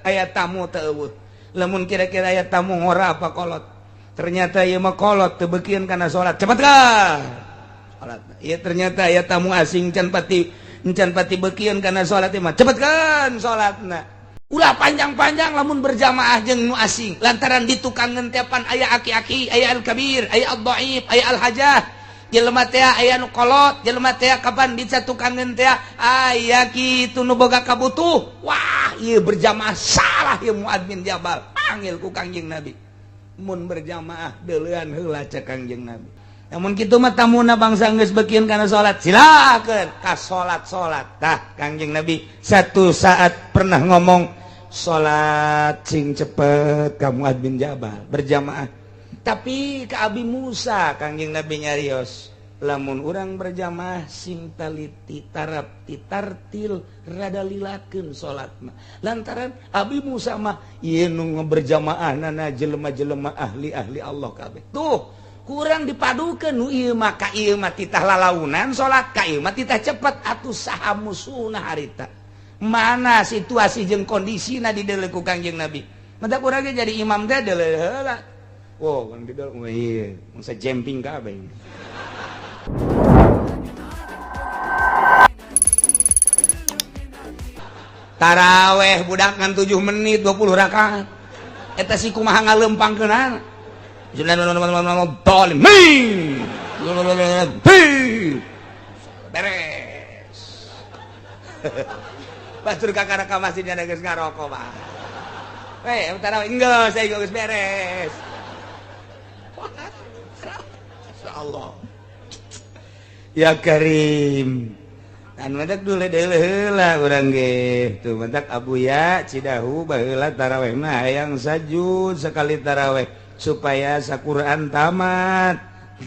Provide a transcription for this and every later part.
ayat tamu teueuh lamun kira-kira ayat tamu ngora apa kolot ternyata ieu mah kolot teu beukeun kana salat cepetkan salat ieu ternyata ayat tamu asing can pati beukeun kana salat mah cepetkan salatna ulah panjang-panjang lamun berjamaah jeung nu asing lantaran di tukang ngentepan aya aki-aki aya al-kabir aya ad-dhaif aya al-hajah jelema teh aya nu kolot jelema teh kapan bisa tukang ngentea aya kitu nu boga kabutuh wah ieu berjamaah salah ieu Muad bin Jabal panggil ku Kangjeng Nabi mun berjamaah deuleuan heula cek Kangjeng Nabi namun kitu mah tamuna bangsa geus beukeun kana salat silakeun ka salat tah Kangjeng Nabi satu saat pernah ngomong salat sing cepet ka Muad bin Jabal berjamaah tapi ke Abi Musa Kangjeng Nabi nyarios lamun urang berjamaah sing taliti tarapti tartil rada lilakeun salatna lantaran Abi Musa mah ieu nu berjamaahnana jelema-jelema ahli-ahli Allah kabeh tuh kurang dipadukeun nu ieu mah ka ieu mah titah lalaunan salat ka ieu mah titah cepet atuh saha musuhna harita mana situasi jeung kondisina di deuleu ku Kangjeng Nabi mata urang ge jadi imam teh deuleu heula wow kan didol ieu mangsa jemping kabeh taraweh budak ngan 7 menit 20 rakaat eta si kumaha ngaleumpangkeunana beres batur kakara ka masjidnya geus ngarokok mah taraweh enggak saya geus beres insyaallah ya Karim kan madak dulu heula urang ge tuh madak Abuya Cidahu baheula taraweh mah hayang sajud sekali taraweh supaya sa-Qur'an tamat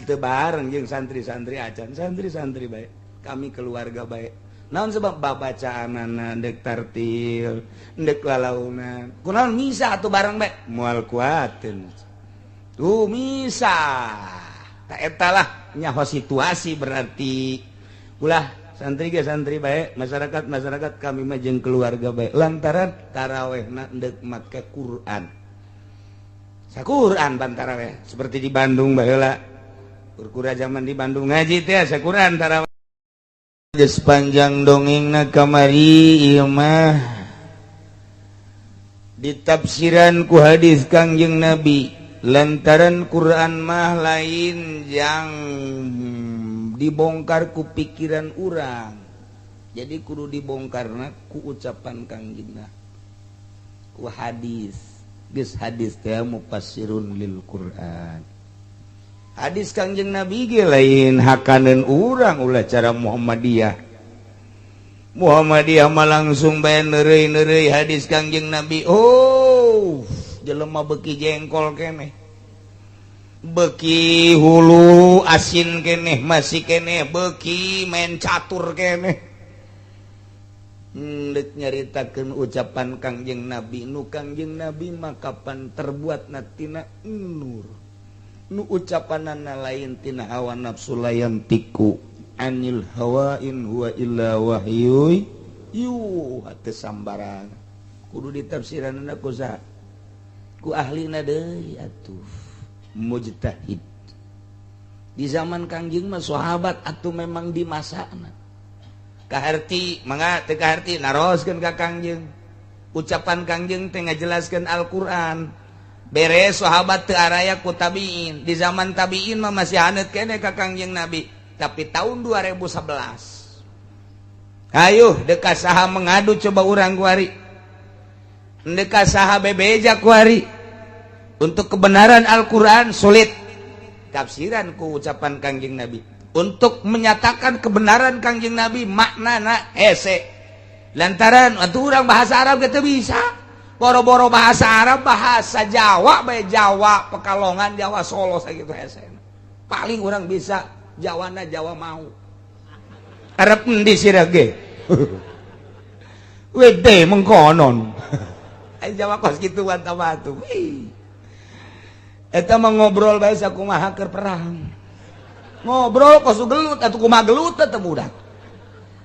teu bareng jeung santri-santri acan santri-santri bae kami keluarga bae naon sebab babacaanana deuk tartil deuk lalaunan kunaon misa atuh bareng bae moal kuateun tuh misa tak eta lah nyaho situasi berarti ulah santri ge santri bae masyarakat kami mah jeung keluarga bae lantaran tarawehna deuk make Quran sa-Quran ban taraweh seperti di Bandung baheula kurkura zaman di Bandung ngaji teh sa-Quran taraweh geus panjang dongengna kamari ieu mah ditafsiran ku hadis Kangjeng Nabi lantaran Quran mah lain yang dibongkar ku pikiran urang jadi kudu dibongkarna ku ucapan Kangjengna ku hadis geus hadis teh mufassirun lil Quran hadis Kangjeng Nabi ge lain hakaneun urang ulah cara Muhammadiyah mah langsung bae neureuy hadis Kangjeng Nabi oh jelema beuki jengkol keneh beuki hulu asin keneh masih keneh beuki main catur keneh dek nyaritakeun ucapan Kangjeng Nabi nu Kangjeng Nabi mah kapan terbuat tina nur nu ucapanana lain tina hawa nafsu layan tiku anil hawain huwa illa wahyu teu sambarang kudu ditafsiranna ku saha ku ahlina deui atuh mujtahid di zaman Kangjeng mah sahabat atuh memang di masana kaharti mangga teu kaharti naroskeun ka Kangjeng ucapan Kangjeng teh ngajelaskeun Al-Qur'an beres sahabat teu araya ku tabiin di zaman tabiin mah masih haneut keneh ka Kangjeng Nabi tapi tahun 2011 ayo deuk saha mengadu coba urang kuari deuk saha bebeja kuari untuk kebenaran Al-Qur'an sulit tafsiran ku ucapan Kangjeng Nabi untuk menyatakan kebenaran Kangjeng Nabi maknana hese lantaran atuh urang bahasa Arab teu bisa boro-boro bahasa Arab bahasa Jawa bae Jawa Pekalongan Jawa Solo sakitu hese paling urang bisa Jawana Jawa mau Arab endi sirah ge wede mengkonon ai Jawa kos kitu wantah atuh eta mah ngobrol bae sakumaha keur perang ngobrol kos gelut atuh kumaha gelut teh budak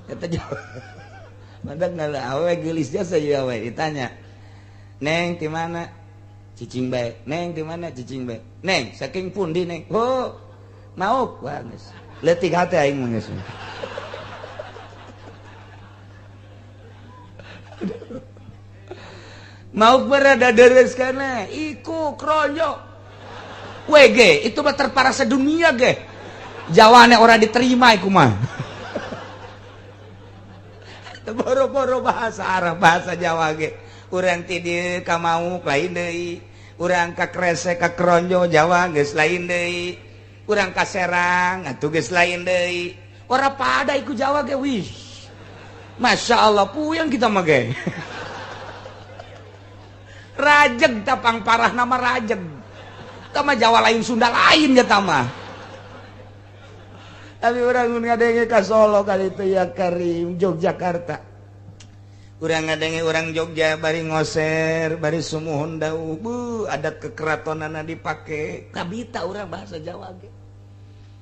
eta Mandak ngalah awe geulis jasa ieu awe ditanya. Neng di mana? Cicing bae. Neng di mana? Cicing bae. Neng saking pundi neng? Oh, mau wah geus. Leutik hate aing mah geus. Mau berada deres kana iku kronyo. WG itu mah terparah sedunia ge. Jawane ora diterima iku mah. Boro-boro bahasa Arab bahasa Jawa ge. Urang ti dieu ka mau lain deui. Urang ka kresek ka kronjo Jawa geus lain deui. Urang ka Serang atuh geus lain deui. Ora pada iku Jawa ge wih. Masya Allah puyeng kita mah ge. Rajeg tapang parah nama rajeg. Tama Jawa lain Sunda lain ya tama. Tapi orang ngadenge ka Solo kali itu ya Karim Yogyakarta. Urang ngadenge orang Jogja bari ngoser, bari sumuhun dauh. Bu, adat kekeratonana dipake. Kabita urang bahasa Jawa ge.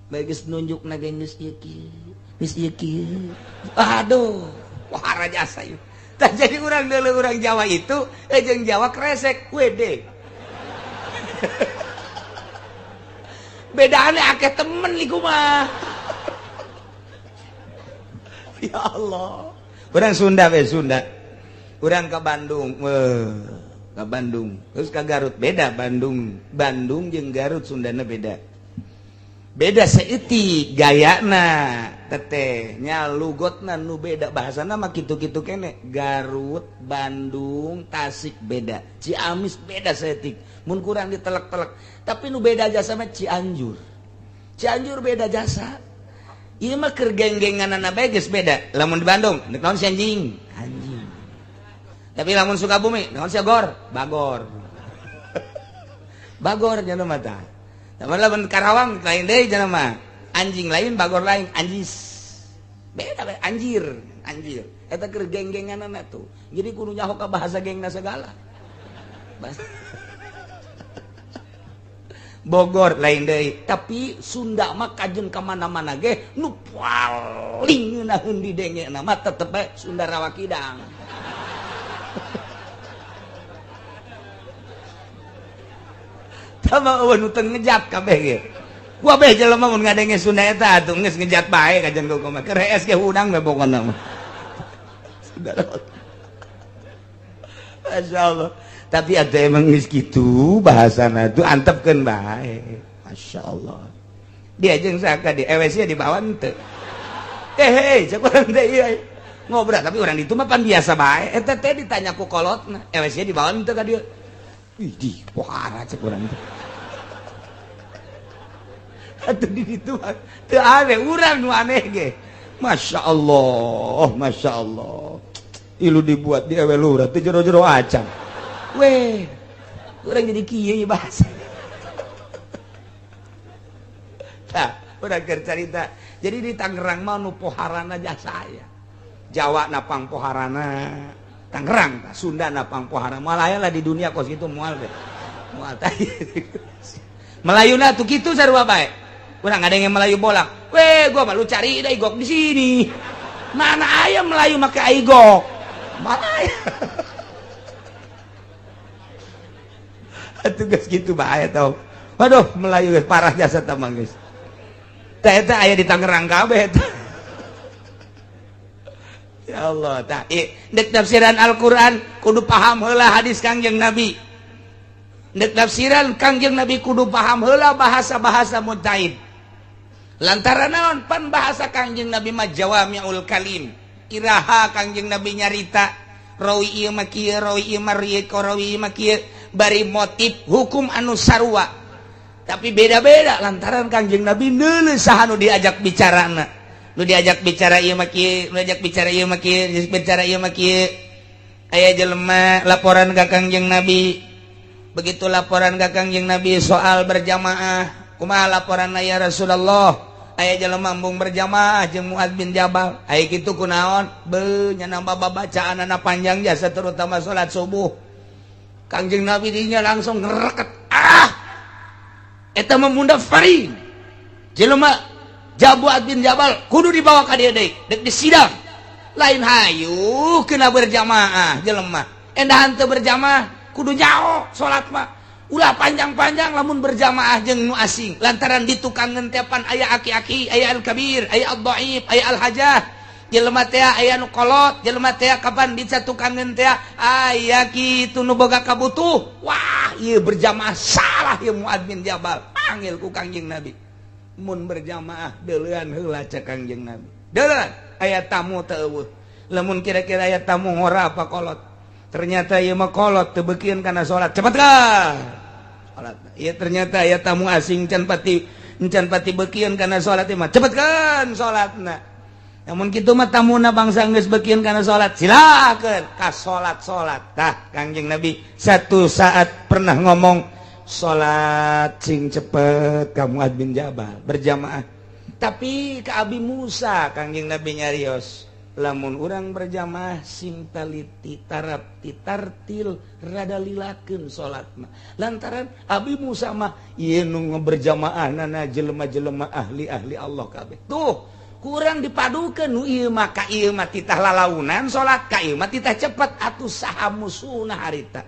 Bagis nunjukna ge geus ieu kieu. Geus ieu kieu. Aduh, wah jasa ieu. Tah jadi urang deuleu urang Jawa itu jeung Jawa kresek WD. Bedane akeh temen liku mah. Ya Allah. Urang Sunda we Sunda. Urang ka Bandung. Ka Bandung. Terus ka Garut beda Bandung. Bandung jeung Garut Sundana beda. Beda seeutik gayana. Teteh nya lugotna nu beda bahasana mah kitu-kitu kene. Garut, Bandung, Tasik beda. Ciamis beda seeutik. Mun kurang ditelek-telek. Tapi nu beda jasa mah Cianjur. Cianjur beda jasa. Ieu mah keur geng-genganana bae geus beda. Lamun di Bandung, naon si anjing? Anjing. Tapi lamun Sukabumi, naon si Gor? Bagor. Bagor cenah mah tah. Tapi lamun Karawang lain deui cenah mah. Anjing lain, bagor lain, anjis. Beda bae, anjir, anjir. Eta keur geng-genganana tuh. Jadi kudu nyaho ka bahasa gengna segala. Bogor lain deui, tapi Sunda mah kajen ka mana-mana ge nu paling ngeunaheun di dengena mah tetep bae Sunda Rawa Kidang. Tama eueun nu teu ngejat kabeh ge. Gua beh jelema mun ngadenge Sunda eta atuh geus ngejat bae kajen gua mah. Keur hees ge hudang bae pokona mah. Sunda Rawa. Masyaallah. Tapi ada emang geus kitu bahasana tuh antepkeun bae. Masyaallah. Dia jeung saka di EWC di bawah teu. Cek urang teh ieu. Ngobrol tapi urang ditu mah pan biasa bae. Eta teh ditanya ku kolotna, EWC di bawah teu ka dieu. Ih, di pohara cek urang teh. Atuh di ditu teu aneh urang nu aneh ge. Masyaallah, masyaallah. Ilu dibuat di ewe lurah teh jero-jero acang. Weh, orang jadi kieu bahasa. Nah, orang cerita. Jadi di Tangerang mah nu poharana jasa saya. Jawa napang poharana Tangerang, Sunda napang poharana. Malaya lah di dunia kos gitu moal deh. Moal tadi. Melayuna tuh kitu sarua bae. Urang ngadenge Melayu bolak. Weh, gua malu cari da igok di sini. Mana aya Melayu make igok? Malaya. Tugas gitu bahaya tau. Waduh Melayu guys parah jasa tamang guys. Eta aya di Tangerang kabeh. Ya Allah tah. Dek tafsiran Al-Qur'an kudu paham heula hadis Kangjeng Nabi. Dek tafsiran Kangjeng Nabi kudu paham heula bahasa-bahasa mutaid. Lantaran naon pan bahasa Kangjeng Nabi mah jawamiul kalim. Iraha Kangjeng Nabi nyarita rawi ieu mah kieu, rawi ieu mah rieu, rawi ieu mah kieu. Bari motif hukum anu sarua tapi beda-beda lantaran Kangjeng Nabi neuleuh saha nu diajak bicarana nu diajak bicara ieu mah kieu nu diajak bicara ieu mah kieu bicara ieu mah kieu aya jelema laporan ka Kangjeng Nabi begitu laporan ka Kangjeng Nabi soal berjamaah kumaha laporanna ya Rasulullah aya jelema embung berjamaah jeung Muad bin Jabal aya kitu kunaon beuh nya nambah babacaanana panjang jasa terutama salat subuh Kangjeng Nabi dinya langsung ngereket. Eta memunda faring. Jelema Muad bin Jabal kudu dibawa ka dieu deui, dek disidang. lain hayu kena berjamaah jelema endahan teu berjamaah kudu jauh salat mah ulah panjang-panjang lamun berjamaah jeung nu asing lantaran di tukang ngentepan aya aki-aki aya al-kabir aya ad-dhaif aya al-hajah jelema teh aya nu kolot jelema teh kapan di tukang ngenteh aya kitu nu boga kabutuh wah ieu berjamaah salah ieu muadzin Jabal panggil ku Kangjeng Nabi mun berjamaah deuleuan heula cek Kangjeng Nabi deuleuan aya tamu teu eueuh lamun kira-kira aya tamu ngora apa kolot ternyata ieu mah kolot teu beukieun kana salat cepet ka salat ieu ternyata aya tamu asing can pati beukieun kana salat mah cepetkeun salatna namun kitu mah tamuna bangsa geus beukieun kana salat silakeun ka salat tah Kangjeng Nabi satu saat pernah ngomong salat sing cepet ka Muad bin Jabal berjamaah tapi ka Abi Musa Kangjeng Nabi nyarios lamun urang berjamaah sing taliti tarapti tartil rada lilakeun salatna lantaran Abi Musa mah ieu nu berjamaahnana jelema-jelema ahli-ahli Allah kabeh tuh kurang dipadukeun nu ieu mah ka ieu mah titah lalaunan salat ka ieu mah titah cepet atuh saha musuhna harita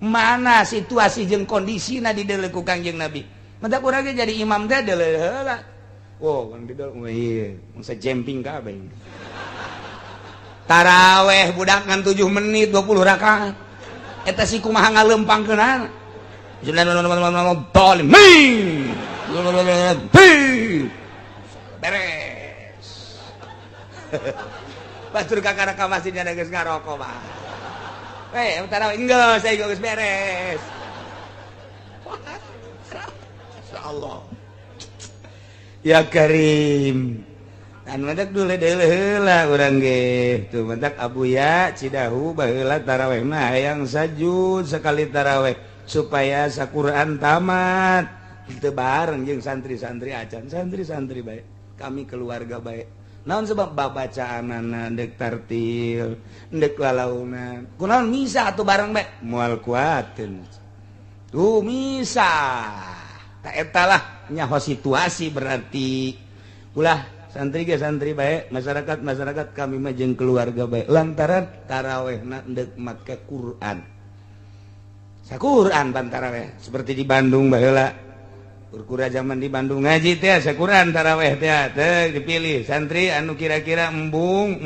mana situasi jeung kondisina di deuleu ku Kangjeng Nabi mata urang ge jadi imam teh deuleu heula oh kan di deuleu ieu mangsa jemping kabeh taraweh budak ngan 7 menit 20 rakaat eta si kumaha ngalempangkeunana dolim beres batur kakara ka masjid nya geus ngarokok mah taraweh geus saya geus beres insyaallah ya Karim anu mentak dulu deuleu heula urang ge tuh mentak abuya Cidahu baheula taraweh mah hayang sajud sekali taraweh supaya saquran tamat teu bareng jeung santri-santri acan santri-santri bae kami keluarga bae naon sebab babacaanana deuk tartil deuk lalaunan kunaon misa atuh bareng bae moal kuateun tuh misa ta eta lah nyaho situasi berarti ulah santri ge santri bae masyarakat kami mah jeung keluarga bae lantaran tarawehna deuk make Quran saquran pan taraweh seperti di Bandung baheula kurkura zaman di Bandung ngaji teh saquran taraweh teh teu dipilih santri anu kira-kira embung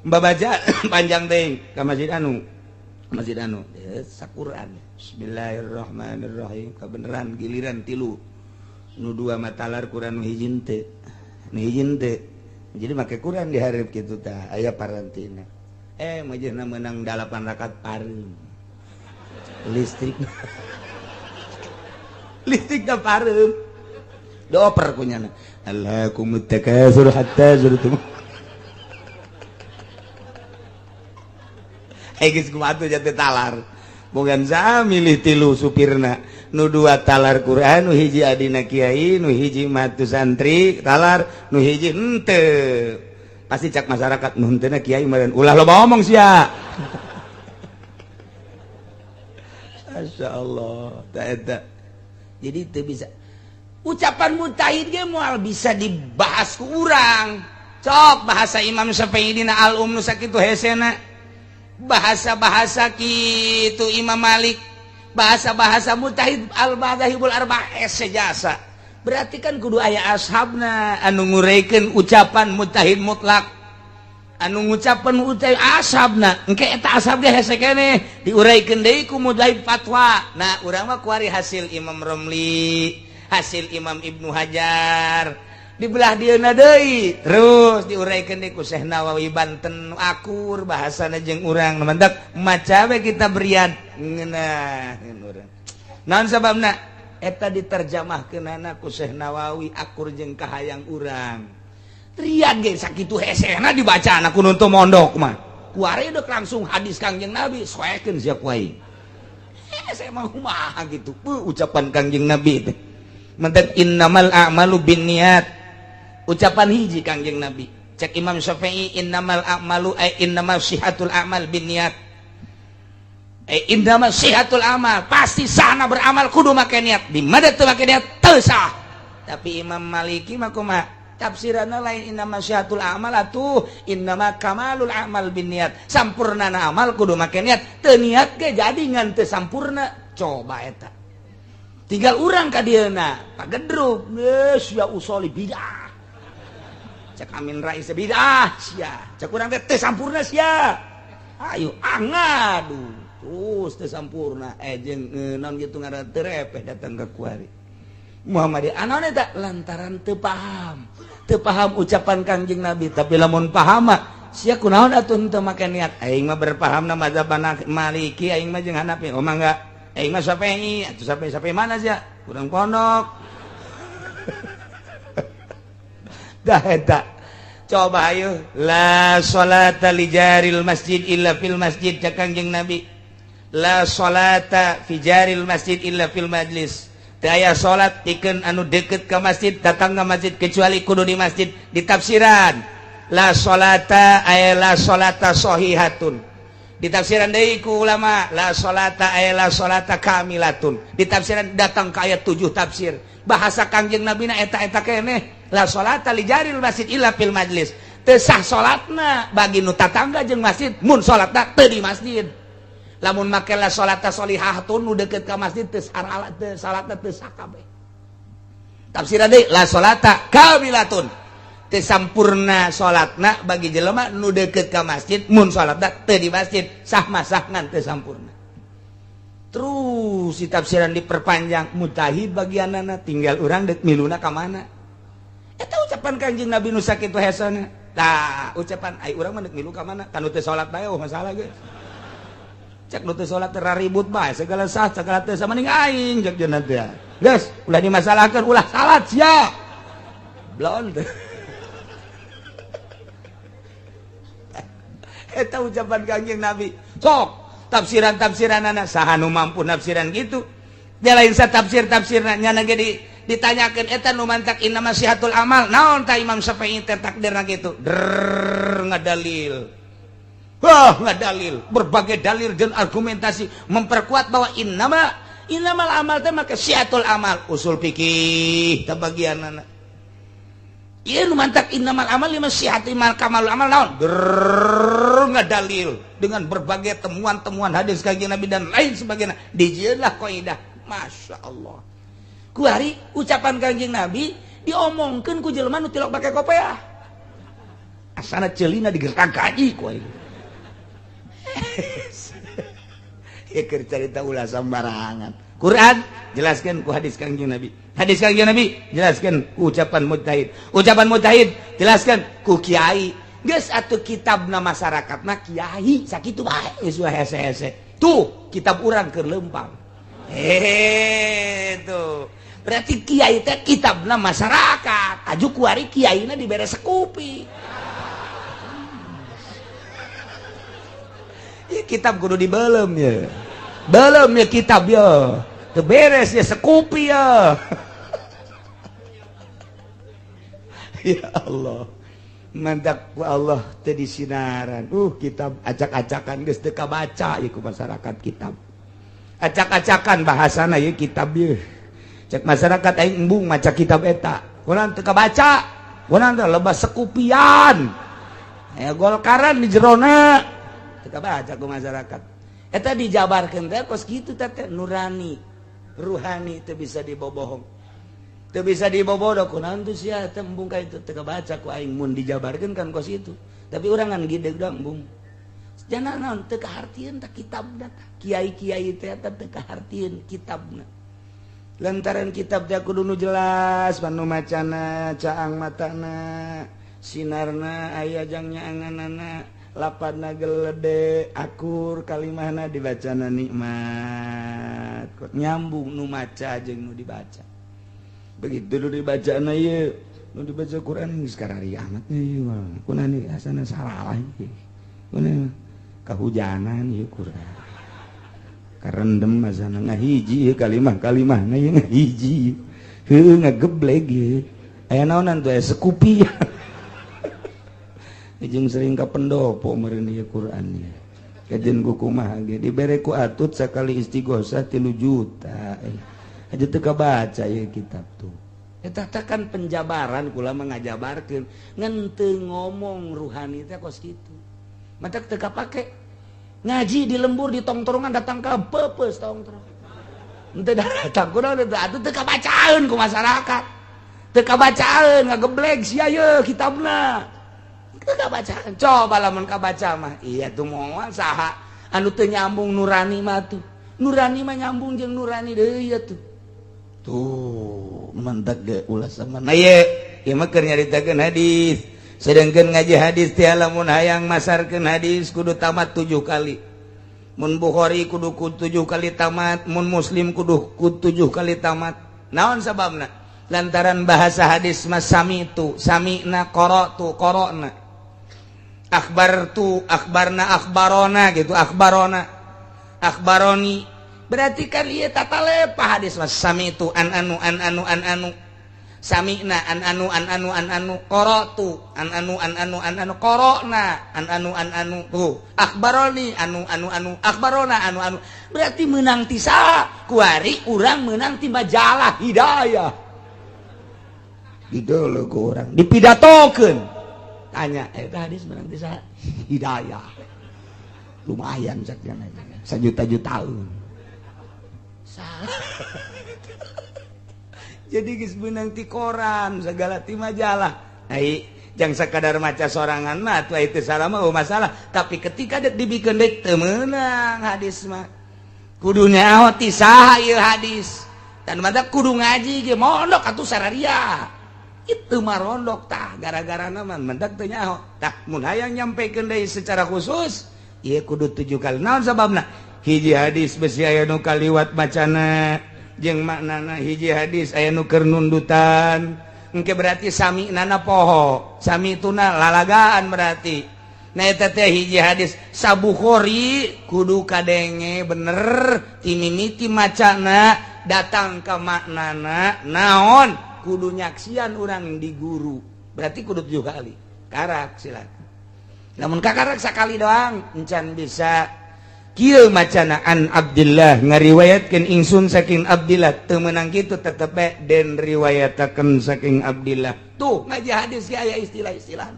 babaca panjang teh ka masjid anu saquran bismillahirrahmanirrahim kabeneran giliran 3 nu 2 matalar Quran nu hiji teh jadi make Quran di hareup kitu tah aya parantina majeurna meunang 8 rakaat pareum listrik da pareum dioper kunyana Allahakumut takasur hatta zurtum geus kumaha atuh jate talar bogan saha milih 3 supirna nu 2 talar Quran nu hiji adina kiai nu hiji matu santri talar nu hiji henteu pasti cak masyarakat nu henteuna kiai meureun ulah loba ngomong sia masyaallah ta eta jadi teu bisa ucapan mujtahid ge moal bisa dibahas ku urang cok bahasa Imam Syafi'i dina al-um nu sakitu hesena bahasa-bahasa kitu Imam Malik bahasa-bahasa mujtahid al-madzhabul arba'ah sejasa berarti kan kudu aya ashabna anu ngureikeun ucapan mujtahid mutlak anu ngucapan mujtahid ashabna engke eta ashab ge hese keneh diuraykeun deui ku mujtahid fatwa nah urang mah kuari hasil Imam Romli hasil Imam Ibnu Hajar dibelah dieuna deui terus diuraykeun deui ku Syekh Nawawi Banten akur bahasana jeung urang mentak maca we kita berian ngeunaheun urang naon sababna eta diterjemahkeunana ku Syekh Nawawi akur jeung kahayang urang rian ge sakitu hesena dibacaana ku nu teu mondok mah kuari deuk langsung hadis Kangjeng Nabi soekeun sia ku aing hese mah kumaha kitu ucapan Kangjeng Nabi teh mentak innamal a'malu binniyat ucapan hiji Kangjeng Nabi cek Imam Syafi'i innamal a'malu innamal sihatul a'mal binniyat innamal sihatul amal pasti sahna beramal kudu make niat di mana teu make niat teu sah tapi Imam Maliki mah kumaha tafsiranna lain innama syiatul amal atuh innama kamalul amal binniat sampurnana amal kudu make niat teu niat ge jadi ngan teu sampurna coba eta tinggal urang ka dieuna pagedruk geus ya usoli bidah cek Amin Rais bidah sia cek urang teh teu sampurna sia ayo angadu terus teu sampurna jeung naon kitu ngaranna teu repeh datang ka kuari Muhammadiyah anaon eta lantaran teu paham ucapan Kangjeng Nabi tapi lamun paham mah sia kunaon atuh teu make niat aing mah berpahamna mazhab Maliki aing mah jeung Hanafi oh mangga aing mah Syafi'i atuh Syafi'i mana sia urang pondok dah eta coba ayo la sholata li jaril masjid illa fil masjid cak Kangjeng Nabi la sholata fi jaril masjid illa fil majlis teu aya salat pikeun anu deukeut ka masjid datang ka masjid kecuali kudu di masjid di tafsiran la sholata aya la sholata sahihatun di tafsiran deui ku ulama la sholata aya la sholata kamilatun di tafsiran datang ka ayat 7 tafsir bahasa Kangjeng Nabi na eta keneh la sholata li jaril masjid illa fil majlis teu sah salatna bagi nu tatangga jeung masjid mun salatna teu di masjid lamun make la sholata sholihatun nu deukeut ka masjid teu salatna teu sah kabeh tafsiran deui la sholata kamilatun teu sampurna salatna bagi jelema nu deukeut ka masjid mun salatna teu di masjid sah mah sah ngan teu sampurna terus si tafsiran diperpanjang mujtahid bagianana tinggal urang deuk miluna ka mana eta ucapan Kanjeng Nabi nu sakitu hesana tah ucapan ai urang mah deuk milu ka mana kanu teu salat bae masalah ge cek nu teu salat teh ribut bae segala sah segala teu samaning aing cek jeuna teh geus ulah dimasalahkeun ulah salat sia blon teh eta ucapan Kanjeng Nabi sok tafsiran-tafsiranana saha nu mampu nafsiran gitu dia lain sa tafsir-tafsirna nya ge ditanyakeun eta nu mantak innama syihatul amal naon tah Imam Syafi'i teh takdirna gitu ngadalil ngadalil berbagai dalil dan argumentasi memperkuat bahwa innamal amal teh make syihatul amal usul fikih teh bagianana ieu nu mantak innamal amal lima syihatul kamalul amal naon ngadalil dengan berbagai temuan-temuan hadis Kanjeng Nabi dan lain sebagainya dijieunlah kaidah Masya Allah kuari ucapan Kanjeng Nabi diomongkeun ku jelema nu tilok pake kopiah asana ceulina digertak gaji ku ya keur carita ulah sambarangan Quran jelaskeun ku hadis Kanjeng Nabi hadis Kanjeng Nabi jelaskeun ku ucapan mujtahid jelaskeun ku kiai geus atuh kitabna masyarakatna kiai sakitu bae geus hese-hese tuh kitab urang keur leumpang tuh berarti kiai teh kitabna masyarakat aju kuari kiaina dibere sekupi ya kitab kudu dibelem ya belum ya kitab ya teu beres ya sekupi ya ya Allah mandak ku Allah teu disinaran kitab acak-acakan geus teu kabaca ieu ku masyarakat kitab acak-acakan bahasana ieu kitab ieu cek masyarakat aing embung maca kitab eta kurang teu kabaca kurang teh loba sekupian aya golkaran di jerona teu kabaca ku masyarakat eta dijabarkeun teh kos kitu teh nurani ruhani teu bisa dibobohong teu bisa dibobodoh kunaon teh sia teh embung ka itu teu kabaca ku aing mun dijabarkeun kan kos itu tapi urang ngan gideg dong embung jangan naon teu kahartieun teh kitabna kiai-kiai teh teu kahartieun kitabna lantaran kitab teh kudu nu jelas panu macana caang matana sinarna aya jang nyaanganana lapadna gelede akur kalimahna dibacana nikmat kok nyambung nu maca jeung nu dibaca begitu nu dibacana ieu nu dibaca Quran geus karari amat ieu kunani asana salah ieu kunani kahujanan ieu Quran karendem asana ngahiji kalimah na ieu ngahiji heuh ngageblek ieu aya naonan tuh aya sekupi jeung sering ka pendopo meureun ieu Quran ieu kajen ku kumaha ge dibere ku atut sakali istighosah 3 juta aja teu kabaca ieu kitab tuh kan penjabaran kula mengajabarkan ngente ngomong ruhani teh kos gitu mata teka pake ngaji di lembur di tongtrongan datang ke pepes tongtrong ente datang kunaon atuh teu kabacaan ku masyarakat teu kabacaan ngageblek sia ye kitabna teu kabacaan coba lamun kabaca mah iya tuh moal saha anu teu nyambung nurani mah tuh nurani mah nyambung jeung nurani deui ya tuh mantap ge ulah sama nah ye ieu mah keur nyaritakeun hadis sedangkeun ngaji hadis teh lamun hayang masarkeun hadis kudu tamat 7 kali mun Bukhari kudu 7 kali tamat mun Muslim kudu 7 kali tamat naon sababna lantaran bahasa hadis mah samitu samina qara'tu qara'na akhbartu akhbarna akhbarona gitu akhbarona akhbaroni berarti kan ieu tata lepah hadis mas samitu an anu sami'na an anu qara'tu an anu qara'na an anu tuh akhbaroni anu akhbarona anu berarti meunang ti saha kuari urang meunang ti majalah hidayah dideuleuh ku urang dipidatokeun tanya eta hadis meunang ti saha hidayah lumayan sakjana sajuta-jutaan jadi geus beunang ti koran segala ti majalah ai jang sakadar maca sorangan mah atuh itu salah mah masalah tapi ketika dibikeun deui teu meunang hadis mah kudu nyaho ti saha ieu hadis dan mata kudu ngaji ge mondok atuh sararia itu mah rondok tah gara-gara mah mendak teu nyaho tah mun hayang nyampekeun deui secara khusus ieu kudu 7 kali naon sababna hiji hadis besi aya nu kaliwat macana jeung maknana hiji hadis aya nu keur nundutan engke berarti sami'nana poho samituna lalagaan berarti nah eta teh hiji hadis sabukhari kudu kadenge bener ti mimiti macana datang ka maknana naon kudu nyaksian urang di guru berarti kudu 7 kali karak silakan namun kakarak sakali doang encan bisa kieu macana an Abdillah ngariwayatkeun ingsun saking Abdillah teu meunang kitu tetep den riwayatakeun saking Abdillah tuh ngaji hadis ge aya istilah-istilah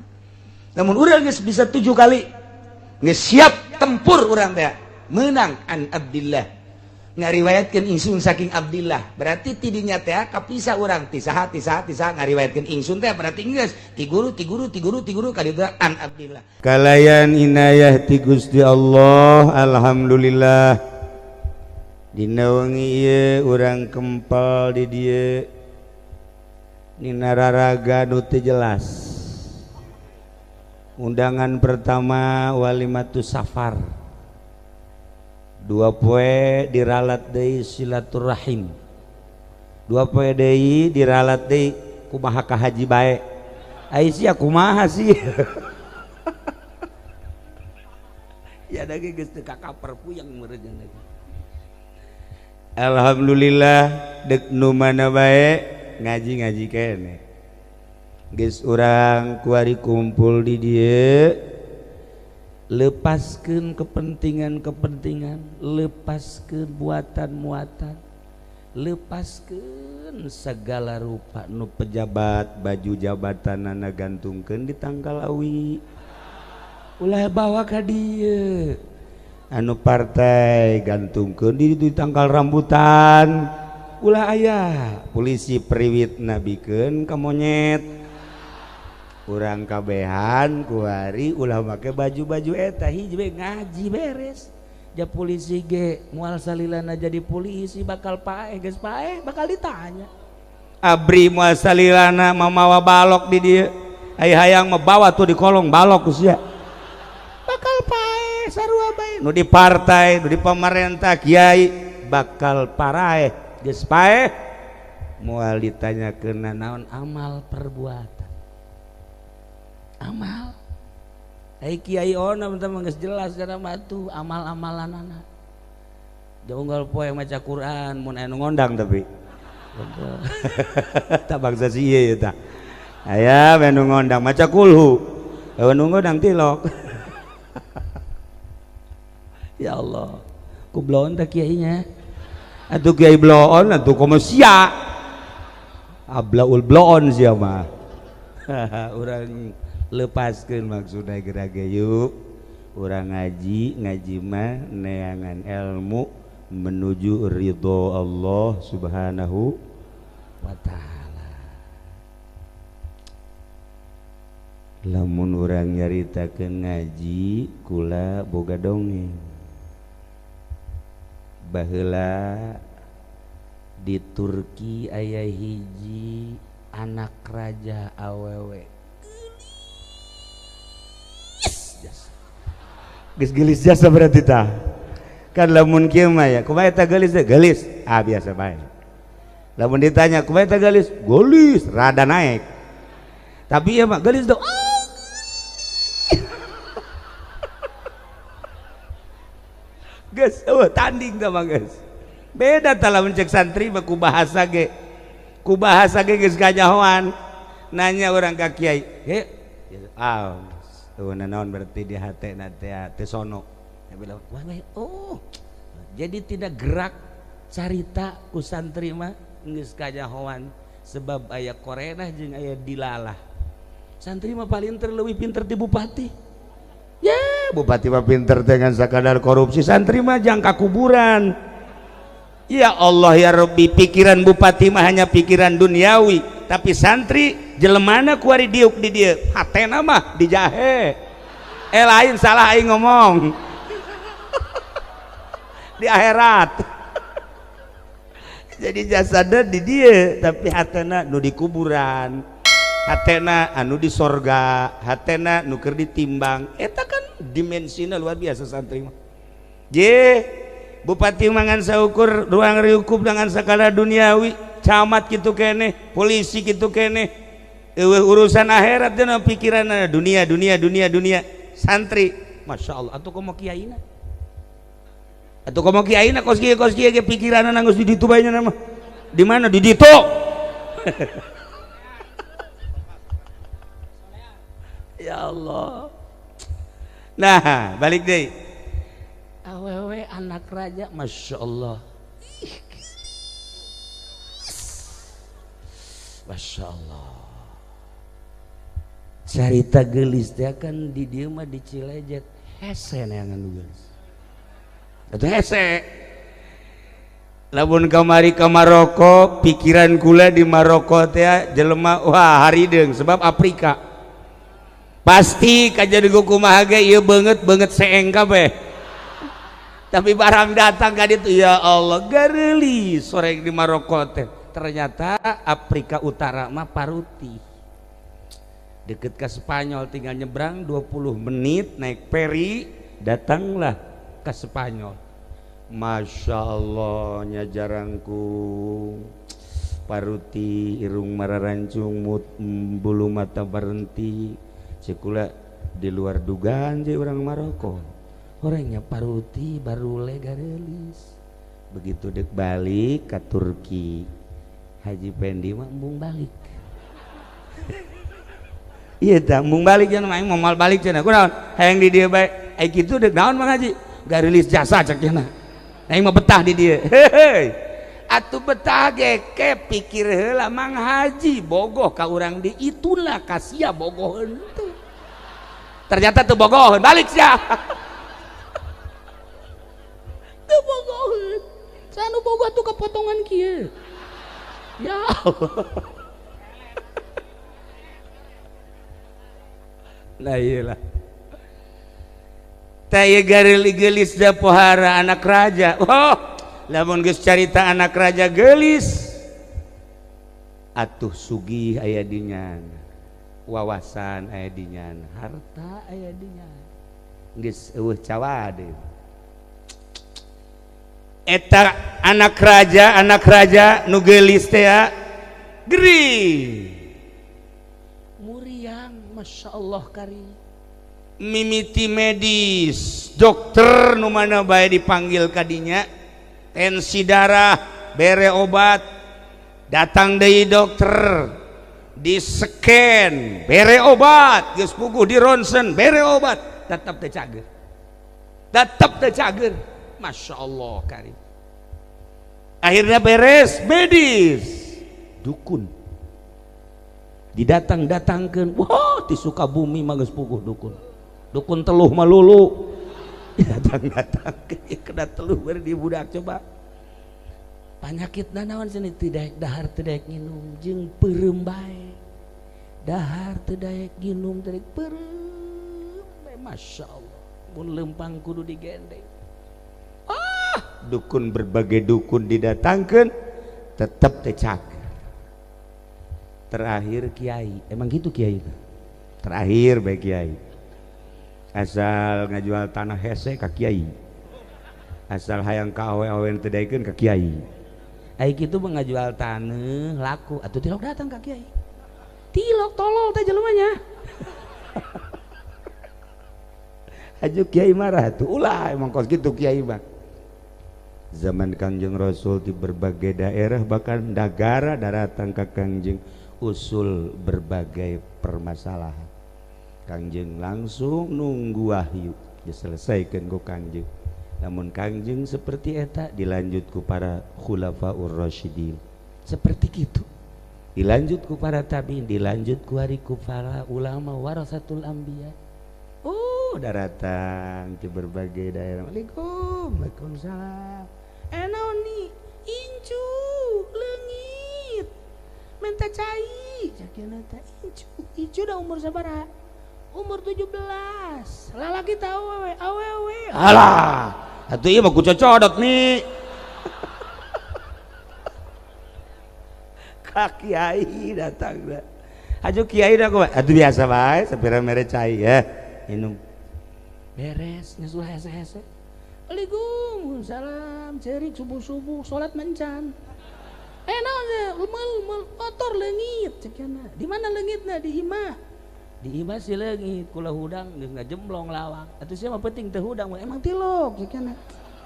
namun urang geus bisa 7 kali geus siap tempur urang teh meunang an Abdillah ngariwayatkeun ingsun saking Abdillah berarti tidinya teh kapisah urang ti saha ngariwayatkeun ingsun teh berarti geus ti guru kadieu an Abdillah kalayan inayah ti Gusti Allah alhamdulillah dina wengi ieu urang kempal di dieu dina raraga nu teu jelas undangan pertama walimatus safar 2 poe diralat deui silaturahim 2 poe deui diralat deui kumaha ka haji bae ai sia kumaha sih ya dage geus teu kakaper puyeng meureun lagi alhamdulillah deuk nu mana bae ngaji kene geus urang kuari kumpul di dieu lepaskeun kepentingan lepaskeun muatan lepaskeun segala rupa nu pejabat baju jabatanana gantungkeun di tangkal awi ulah bawa ka dieu anu partai gantungkeun di tangkal rambutan ulah aya polisi periwit nabikeun ka monyet urang kabehan kuari ulah make baju-baju eta hiji we ngaji beres ja polisi ge moal salilana jadi polisi bakal paeh geus paeh bakal ditanya abri moal salilana mamawa balok di dieu ai hayang membawa tuh di kolong balok sia bakal paeh sarua bae nu di partai nu di pamarentah kiai bakal paraeh geus paeh moal ditanyakeun naon amal perbuatan amal ai kiai ona mah geus jelas kana batu amal-amalanana jonggal poe maca Quran mun aya nu ngondang tapi tak bangsa sieu eta aya we nu ngondang maca kulhu we nu ngondang tilok ya Allah ku bloon teh kiainya atuh kiai bloon atuh komo sia ablaul bloon siapa orang lepaskan maksudnya gerage yuk orang ngaji mah neangan ilmu menuju ridho Allah subhanahu wa ta'ala. Lamun orang nyaritakeun ngaji kula boga dongeng baheula di Turki aya hiji anak raja awewe geus jasa berarti tah kan lamun kieu mah ya kumaha eta gelis biasa bae lamun ditanya kumaha eta gelis rada naik tapi ya mah gelis dong geus tanding tah mah geus beda tah lamun cek santri mah ku bahasa ge geus ganyahoan nanya orang ka kiai naon berarti di hatena teh sono bilang oh jadi tidak gerak carita ku santri mah geus ganyahoan sebab aya korena jeung aya dilalah santri mah paling terleuwih pinter ti bupati ya bupati mah pinter dengan sakadar korupsi santri mah jangka kuburan ya Allah ya Rabbi pikiran bupati mah hanya pikiran duniawi tapi santri jelemana kuari diuk di dia hatena mah di jahe lain salah aing ngomong di akhirat jadi jasadnya di dia tapi hatena nu di kuburan hatena anu di sorga hatena nu keur ditimbang eta kan dimensinya luar biasa santri mah bupati mangan saukur ruang riukup dengan skala duniawi camat gitu kene polisi gitu kene urusan akhirat dan pikiran dunia santri masya Allah atau komo kiaina kos kiai ge pikiran nanggus di ditu bae nama di mana di ditu ya Allah nah balik deh awewe anak raja masya Allah masya Allah carita gelis teh kan di dieu mah di Cilejet hese neangan gelis atuh hese lamun kamari ka Maroko pikiran kula di Maroko teh jelema wah harideung sebab Afrika pasti kajadiku kumaha ge ieu beungeut seeng kabeh tapi barang datang ka ditu ya Allah gareulis sore di Maroko teh ternyata Afrika Utara mah paruti deket ke Spanyol tinggal nyebrang 20 menit naik feri datanglah ke Spanyol masya Allah nya jarangku paruti irung mararancung bulu mata berhenti cikula di luar dugaan je orang Maroko orangnya paruti baru legarelis begitu dek balik ke Turki Haji Pendi mah embung balik iya dah mung balik jangan main mau mal balik cenah kunaon hayang di dieu bae ai kitu deuk naon Mang Haji garilis jasa cek cenah aing mah betah di dieu heuh atuh betah ge ke pikir heula Mang Haji bogoh ka urang di itulah kasia bogoheun teh ternyata teu bogoheun balik sia teu bogoheun sanu bogoh tuh kepotongan kieu ya Allah nah iyalah taya gareli gelis da pohara anak raja lamun geus carita anak raja gelis atuh sugih aya dinyan wawasan aya dinyan harta aya dinyan geus eueuh cawade eta anak raja nu gelis teh geuring masya Allah kari mimiti medis dokter nu mana bae dipanggil kadinya tensi darah bere obat datang deui dokter di scan bere obat geus puguh di ronsen bere obat tetep teu cager masya Allah kari akhirnya beres medis dukun didatang-datangkeun wah di Sukabumi mah geus puguh dukun teluh malulu didatang-datangkeun kena teluh bari di budak coba panyakit naon sini teu daek dahar teu daek nginum jeung peureum bae dahar teu daek nginum teu daek peureum bae masyaallah mun leumpang kudu digendeng dukun berbagai dukun didatangkeun tetep teu cager terakhir kiai emang gitu kiai terakhir bae kiai asal ngajual tanah hese ka kiai asal hayang ka awe-awe teu daekeun ka kiai ai kitu mah ngajual tanah laku atuh tilok datang ka kiai tilok tolol teh jelema nya aju kiai marah tuh ulah emang kos gitu kiai mah zaman Kangjeng Rasul di berbagai daerah bahkan negara datang ke Kangjeng usul berbagai permasalahan Kangjeng langsung nunggu wahyu diselesaikan ku Kangjeng namun Kangjeng seperti eta dilanjut ku para khulafaur rasyidin seperti gitu dilanjut ku para tabiin dilanjut ku hari ku para ulama warasatul anbiya datang ke berbagai daerah Waalaikumsalam naon nih incu leungit minta cai jakina teh incu dah umur sabaraha umur 17 lalaki teh awewe alah atuh ieu mah ku cocodot nih ka kiai datang dah aju kiai dah ku atuh biasa bae sapira mere cai ya minum beres nyusul hese-hese Waalaikumsalam cerik subuh-subuh salat mencan naon lemel motor leungit cenah di mana leungitna di imah si leungit kula hudang geus ngajemblong lawang atuh sia mah penting teh hudang emang tilok cenah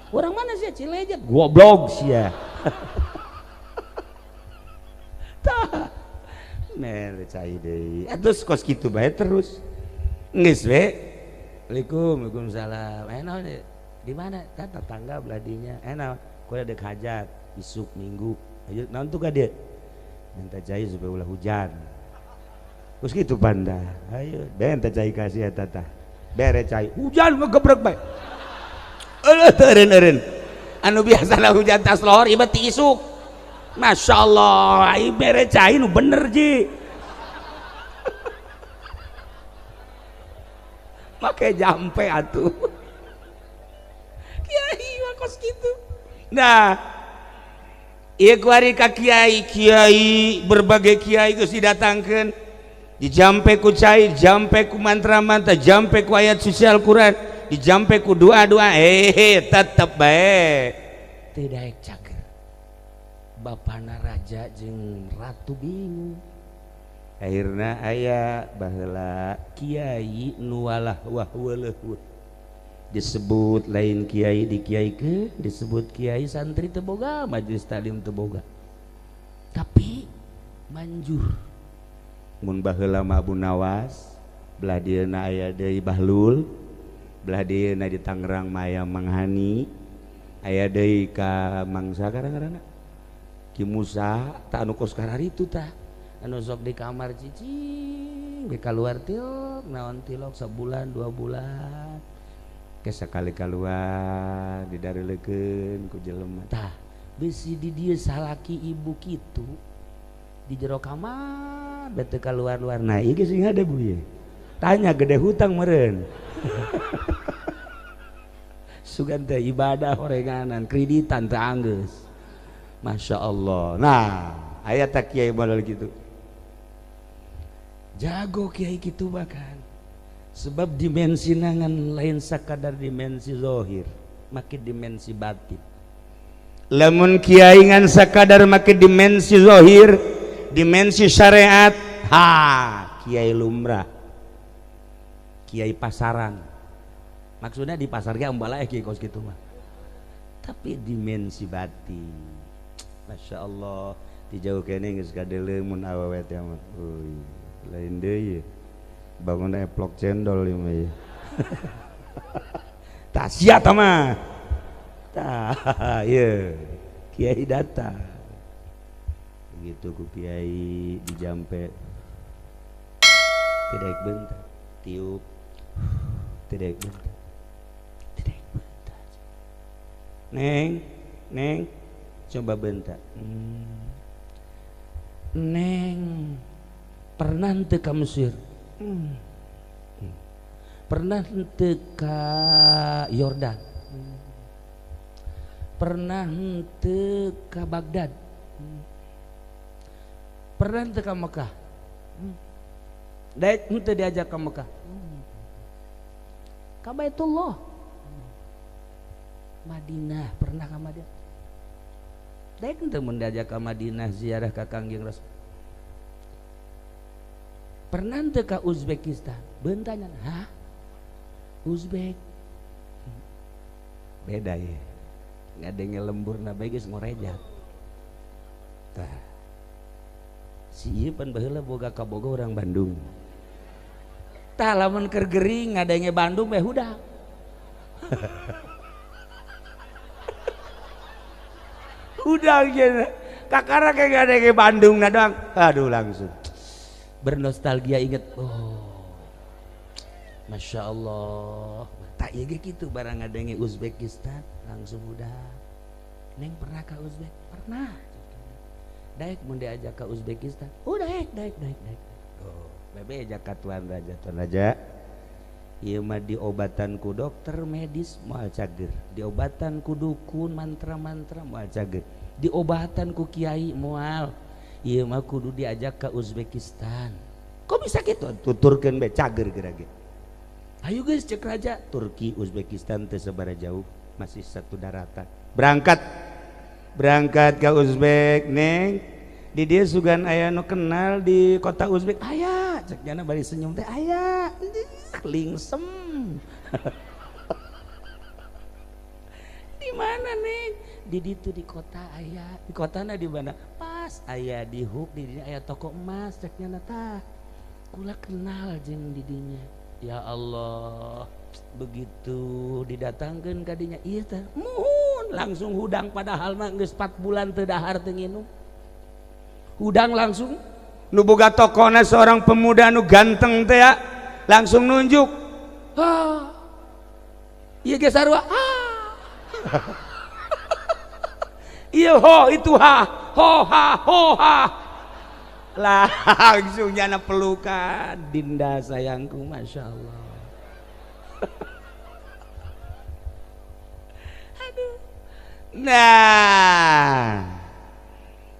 urang mana sia Cilejet goblok sia tah mere cai deui atuh kos kitu bae terus geus we Waalaikumsalam naon di mana kan tetangga beladinya naon kudu dek hajat isuk minggu ayo naon tuh ka dieu minta cai supaya ulah hujan terus gitu panda ayo minta cai kasih eta tah bere cai hujan mah gebrek bae eureun anu biasana hujan tas lohor ieu ti isuk masyaallah ai bere cai nu bener ji pakai jampe atuh kiai mah kos gitu nah ieu kuari ka kiai berbagai kiai geus didatangkeun dijampe ku cai jampe ku mantra-mantra jampe ku ayat suci Al-Qur'an dijampe ku doa-doa tetep bae teu daek cager bapana raja jeung ratu bingung akhirna aya baheula kiai nu walah wahwaleuh disebut lain kiai dikiaikeun disebut kiai santri teu boga majelis taklim teu boga tapi manjur mun baheula mah Abu Nawas belah dieuna aya deui Bahlul belah dieuna di Tangerang mah aya Mang Hani aya deui ka Mang sagarana Ki Musa tah anu kos kararitu tah anu sok di kamar cicing di keluar tilok naon tilok sebulan 2 bulan ke sekali keluar didareulekeun ku jelema tah bisi di dieu salaki ibu kitu di jero kamar bete keluar-luar nah ieu geus ngade bu ye tanya gede hutang meureun sugan teh ibadah horenganan kreditan teh anggeus Masya Allah nah aya tak kiai model gitu jago kiai gitu bahkan sebab dimensi nangan lain sakadar dimensi zahir makin dimensi batin lamun kiai ngan sakadar makin dimensi zahir dimensi syariat kiai lumrah kiai pasaran maksudnya di pasar ge umbala kiai kos gitu mah tapi dimensi batin Masya Allah dijauh kene geus kadeuleu mun awewe teh mah lain deui bangun eplok cendol ieu mah tah sia tah mah tah ieu kiai datang begitu ku kiai dijampe tidak bentar tiup tidak bentar tidak bentar neng coba bentar neng pernah teu ka Mesir pernah teu ka Yordan pernah teu ka Baghdad pernah teu ka Mekah daek teu diajak ka Mekah ka Baitullah Madinah pernah ka Madinah daek teu mun diajak ka Madinah ziarah ka Kangjeng Rasul pernah teu ka Uzbekistan bentanya hah Uzbek beda ya ngadenge lembur na bae geus ngorejat tah si ieu pan baheula boga ka Bogor orang Bandung tah lamun keur gering ngadenge Bandung bae hudak hudak geuna kakara kayak ngadenge Bandung na doang aduh langsung bernostalgia inget Masya Allah tak iya gitu barang ngadenge Uzbekistan langsung udah neng pernah ke Uzbek pernah daek mun diajak ke Uzbekistan daek bebe ajak ka tuan raja ieu mah diobatan ku dokter medis moal cager diobatan ku dukun mantra-mantra moal cager diobatan ku kiai moal ieu mah kudu diajak ke Uzbekistan kok bisa gitu tuturkeun be cager gerage ayo guys cek raja Turki Uzbekistan teu sabaraha jauh masih satu daratan berangkat ke Uzbek neng di dia sugan aya nu kenal di kota Uzbek aya cek jana bari senyum teh aya lingsem di mana neng di ditu di kota aya di kotana di mana pas aya di huk di dinya aya toko emas cek jana tah kula kenal jeung di dinya ya Allah begitu didatangkeun ka dinya ieu teh muhun langsung hudang padahal mah geus 4 bulan teu dahar teu nginum hudang langsung nu boga tokona seorang pemuda nu ganteng teh ya langsung nunjuk ieu ge sarua ieu ho itu ha langsung jana pelukan Dinda sayangku Masya Allah aduh nah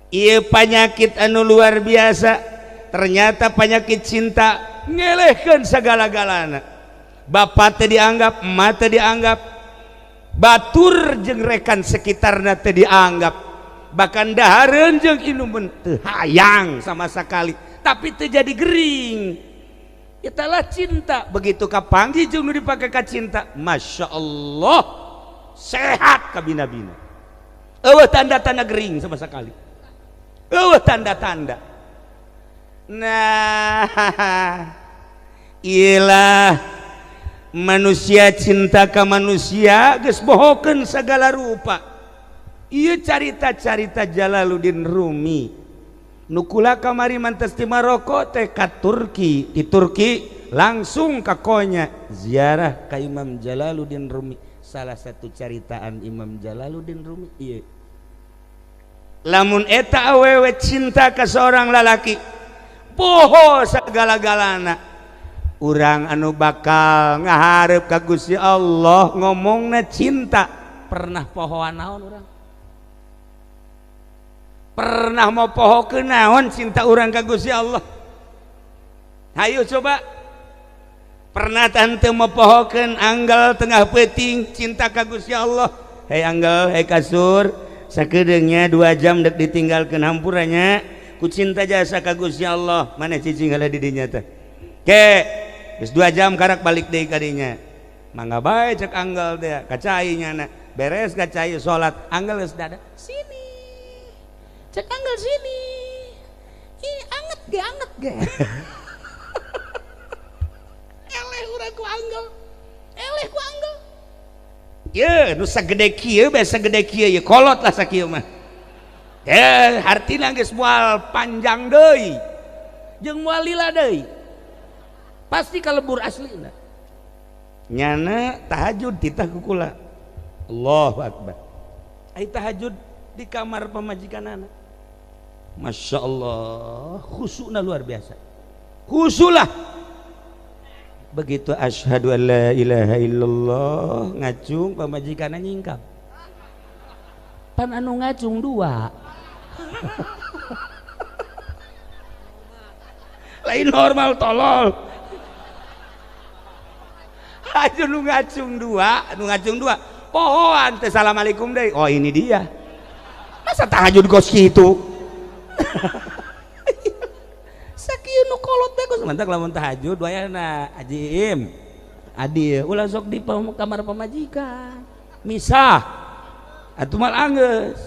ieu penyakit anu luar biasa ternyata penyakit cinta ngelehkeun sagala-galana bapa teh dianggap emak teh dianggap batur jeung rekan sekitarna teh dianggap bahkan dahareun jeung inumun teu hayang sama sekali tapi teu jadi gering itulah cinta begitu kapanggih jeung nu dipake ka cinta Masya Allah sehat ka bina-bina eueuh tanda-tanda gering sama sekali eueuh tanda-tanda nah iyalah manusia cinta ka manusia geus bohokeun sagala rupa ieu carita-carita Jalaluddin Rumi nukula kamari mantes ti Maroko teh ka Turki di Turki langsung ka konya ziarah ka Imam Jalaluddin Rumi salah satu caritaan Imam Jalaluddin Rumi ieu lamun eta awewe cinta ka seorang lalaki poho sagala-galana urang anu bakal ngaharep ka Gusti Allah ngomongna cinta pernah pohoan naon urang pernah mau poho ke naon cinta orang ka Gusti Allah hayu coba pernah tante mau pohokeun anggal tengah peuting cinta ka Gusti Allah hei anggal hei kasur sakedeungnya 2 jam dek ditinggalkeun hampurannya ku cinta jasa ka Gusti Allah maneh cicing heula di dinya teh ke geus 2 jam karak balik deui ka dinya mangga bae cek anggal teh kacai nyana beres kacai salat anggal geus dada sini cek anggal sini ih anget ge eleh urang ku anggal ye nu sagede kieu bae sagede kieu ye kolot lah sakieu mah hartina geus moal panjang deui jeung moal lila deui pasti kalebur aslina nyana tahajud titah kukula Allahu Akbar ai tahajud di kamar pemajikanana Masya Allah khusyukna luar biasa khusyulah begitu asyhadu an la ilaha illallah ngacung pamajikanana nyingkap pan anu ngacung dua lain normal tolol aja nu ngacung dua pohoan teh assalamualaikum deh oh ini dia masa tahajud kos gitu sakieu nu kolot teh kos mantak lamun tahajud wayana ajim adi ulah sok di kamar pamajikan misah atuh mal anggeus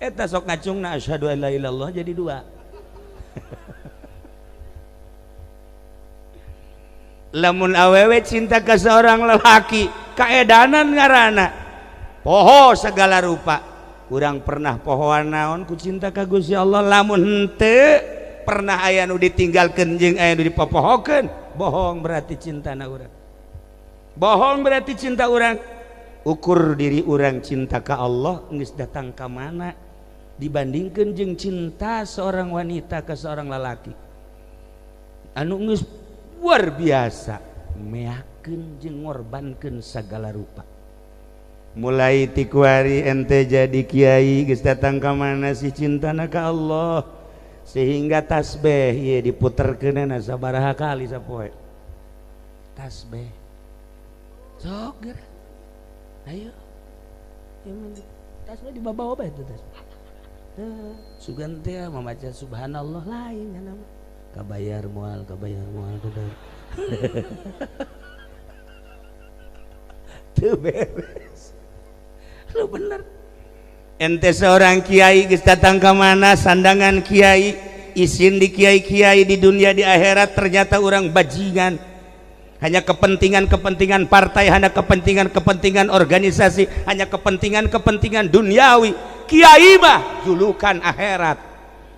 eta sok ngacungna asyhadu an la ilaha illallah jadi dua lamun awewe cinta ke seorang lelaki kaedanan ngarana poho segala rupa kurang pernah pohoan naon ku cinta ka Gusti Allah lamun henteu pernah aya nu ditinggalkeun jeung aya nu dipopohokeun bohong berarti cintana urang bohong berarti cinta urang ukur diri urang cinta ka Allah geus datang ka mana dibandingkeun jeung cinta seorang wanita ke seorang lelaki anu geus luar biasa meyakeun jeung ngorbankeun sagala rupa mulai ti kuari ente jadi kiai geus datang ka mana si cintana ka Allah sehingga tasbih ieu diputerkeunana sabaraha kali sapoe tasbih sok geura ayo tasbih dibawa apa itu tasbih sugan teh membaca subhanallah lain kana mah kabayar mual tuh beres lu bener ente seorang kiai geus datang ke mana sandangan kiai isin di kiai-kiai di dunia di akhirat ternyata orang bajingan hanya kepentingan partai hanya kepentingan organisasi hanya kepentingan duniawi kiai mah julukan akhirat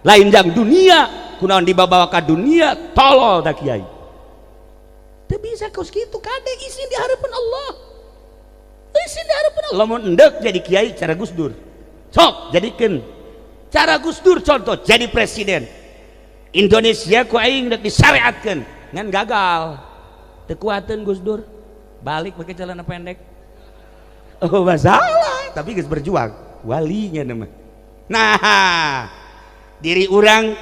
lain jang dunia kunaon dibawa ke dunia tolol dah kiai teu bisa kos kitu kade isin di hareupeun Allah lamun endek jadi kiai cara Gus Dur sok jadikeun cara Gus Dur contoh jadi presiden Indonesia ku aing dek disyariatkeun ngan gagal teu kuateun Gus Dur balik pakai celana pendek oh masalah tapi geus berjuang walinya nama nah diri orang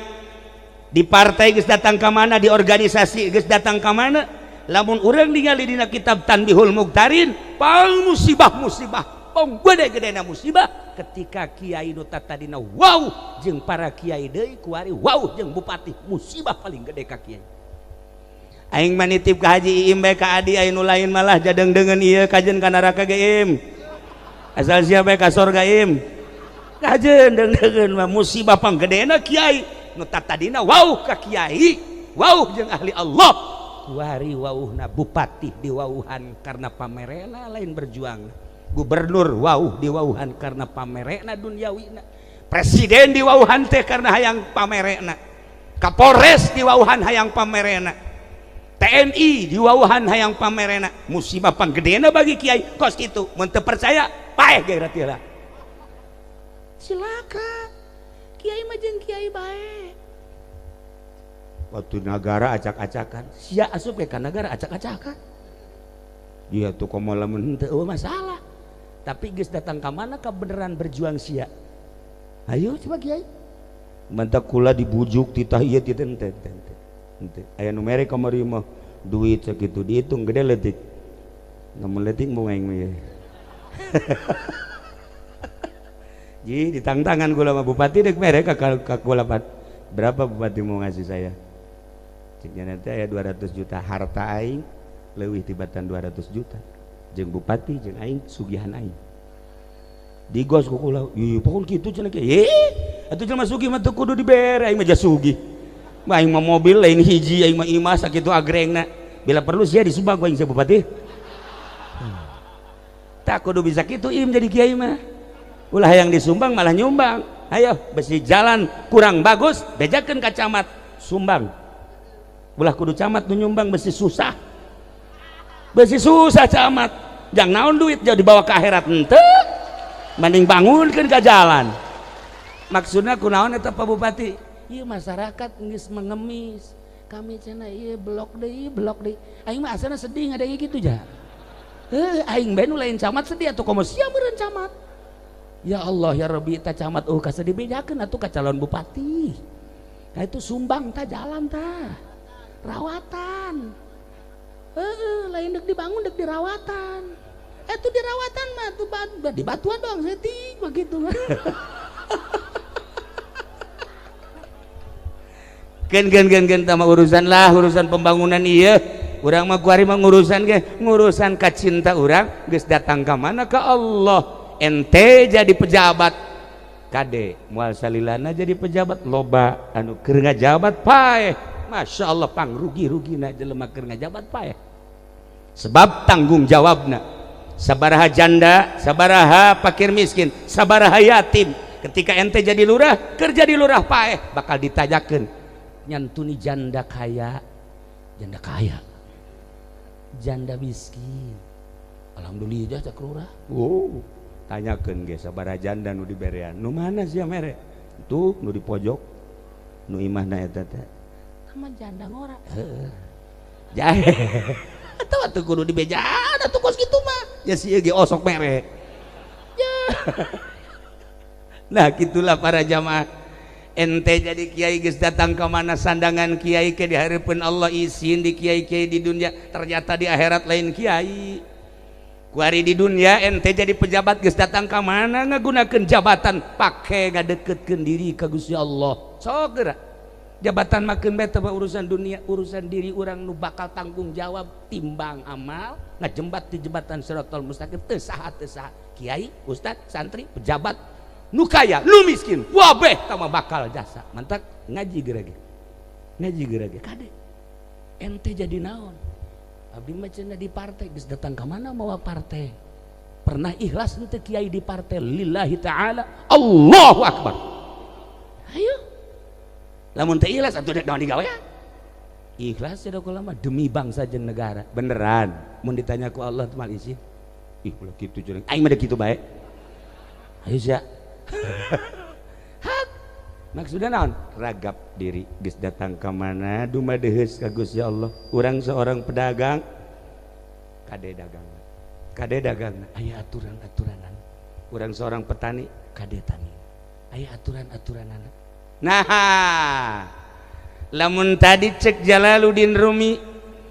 di partai geus datang ka mana di organisasi geus datang ka mana lamun urang ningali dina kitab Tanbihul Muqtarin pang musibah pang gede-gedena musibah ketika kiai nu tadina wow jeung para kiai deui kuari wow jeung bupati musibah paling gede ka kiai aing mah nitip ka Haji Iim bae ka adi aya nu lain malah jadeng-dengeun ieu kajen ka neraka ge Im asal sia bae ka surga Im kajen deng-dengeun mah musibah pang gedena kiai nu tadina wow ka kiai wow jeung ahli Allah kuari wauhna bupati diwauhan karena pamerena lain berjuang gubernur wauh diwauhan karena pamerena duniawina presiden diwauhan teh karena hayang pamerena kapolres diwauhan hayang pamerena TNI diwauhan hayang pamerena musibah panggedena bagi kiai kos kitu mun teu percaya paeh ge berarti lah silakan kiai mah jeung kiai bae waktu negara acak-acakan sia asup ke negara acak-acakan dia tuh komo lamun henteu masalah tapi geus datang ka mana ka beneran berjuang sia ayo coba kiai mantak kula dibujuk titah ieu titah ente aya nu mere kamari mah duit sakitu dihitung gede leutik namun leutik mau aing mah ji ditangtangan kula mah bupati dek mere ka kula berapa bupati mau ngasih saya ciknya nanti aya 200 juta harta aing leuwih tibatan 200 juta jeung bupati jeung aing sugihan aing digos ku kula ieu pokon kitu cenah ge atuh jelema sugih mah teu kudu dibere aing mah jah sugih mah aing mah mobil lain hiji aing mah imah sakitu agrengna bila perlu sia disumbang ku aing sia bupati tak kudu bisa kitu im jadi kiai mah ulah hayang disumbang malah nyumbang ayo besi jalan kurang bagus bejakeun ka camat sumbang ulah kudu camat nu nyumbang besi susah camat jangan naon duit jadi dibawa ke akhirat henteu mending bangunkeun ka jalan maksudna kunaon eta Pak Bupati ieu masyarakat geus mengemis kami cenah ieu blok deui aing mah asana sedih ngadenge kitu ja aing bae nu lain camat sedih atuh komo sia meureun camat ya Allah ya Rabbi ta camat kasedih bejakeun atuh ka calon bupati nah itu sumbang ta jalan ta rawatan lain dek dibangun dek dirawatan itu dirawatan mah tuh di batuan doang setting begitu gen sama urusan pembangunan iya urang mah kuari mah ngurusan kacinta urang geus datang ka mana ka Allah ente jadi pejabat kade moal salilana jadi pejabat loba anu keur ngajabat paeh Masya Allah pang rugi-rugina jelema keur ngajabat paeh sebab tanggung jawabna sabaraha janda sabaraha fakir miskin sabaraha yatim ketika ente jadi lurah kerja di lurah paeh bakal ditajakeun nyantuni janda kaya janda miskin alhamdulillah cak lurah tanyakeun ge sabaraha janda nu diberean nu mana sia mere tuh nu di pojok nu imahna eta teh sama janda ngora jahe atau atuh kudu dibejaan atuh kos kitu mah ya sieun ge osok mere ya nah gitulah para jamaah ente jadi kiai geus datang ke mana sandangan kiai ke dihareupeun Allah izin di kiai-kiai di dunia ternyata di akhirat lain kiai kuari di dunia ente jadi pejabat geus datang ke mana ngagunakeun jabatan pake ngadeukeutkeun diri ka Gusti Allah sok geura jabatan makeun bae teh urusan dunia urusan diri urang nu bakal tanggung jawab timbang amal ngajembat di jembatan Siratal Mustaqim teu saha kiai ustad santri pejabat nu kaya nu miskin wabeh tama bakal jasa mantap ngaji gerage kade ente jadi naon abdi mah cenah di partai geus datang ka mana mawa partai pernah ikhlas ente kiai di partai lillahi taala Allahu akbar ayo lamun teu ikhlas atuh naon digawean ikhlas ya lama demi bangsa jeung negara beneran mun ditanya ku Allah teh mal izin ih ulah kitu jeung aing mah da kitu bae ayo sia hak maksudnya naon ragap diri geus datang ka mana dumadeheus ka Gusti Allah urang seorang pedagang kade dagang aya aturan-aturanan urang seorang petani kade tani aya aturan-aturanan nah lamun tadi cek Jalaluddin Rumi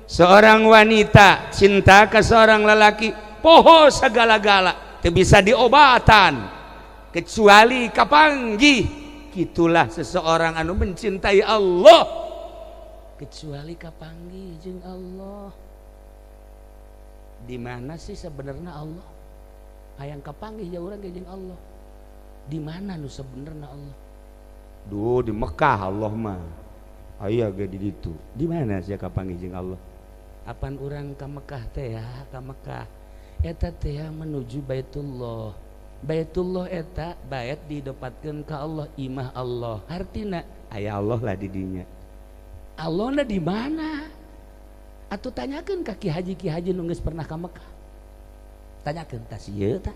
seorang wanita cinta ke seorang lelaki poho segala-gala teu bisa diobatan kecuali kapanggih gitulah seseorang anu mencintai Allah kecuali kapanggih jeung Allah di mana sih sebenarnya Allah hayang kapanggih ya urang jeung Allah di mana nu sebenarnya Allah duh di Mekah Allah mah aya ge di ditu di mana sih kapanggih jeung Allah apan urang ka Mekah teh ya ka Mekah eta teh menuju Baitullah eta bait didapatkeun ka Allah imah Allah artina aya Allah lah di dinya Allah na di mana atuh tanyakeun ka Ki Haji nu geus pernah ka Mekah tanyakeun tah sieu tah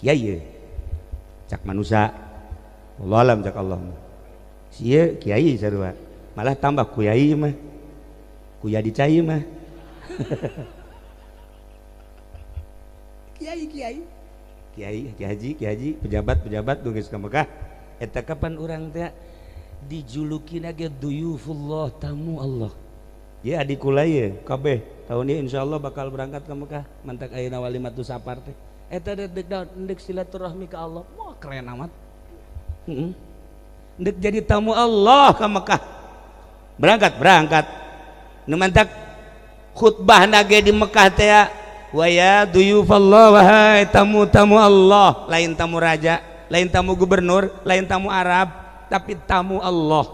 kiai cak manusia wallahu alam cak Allah sieu kiai sarua malah tambah kuyai mah kuya dicai mah kiai haji pejabat nu geus ka Mekah eta kapan urang teh dijulukin ge duyufullah tamu Allah ya adikula ye kabeh tahun ieu insyaallah bakal berangkat ka Mekah mantak ayeuna walimatu safar teh eta deuk silaturahmi ka Allah wah keren amat deuk jadi tamu Allah ka Mekah berangkat nu mantak khutbahna ge di Mekah teh wa ya duyufallah wahai tamu-tamu Allah lain tamu raja lain tamu gubernur lain tamu Arab tapi tamu Allah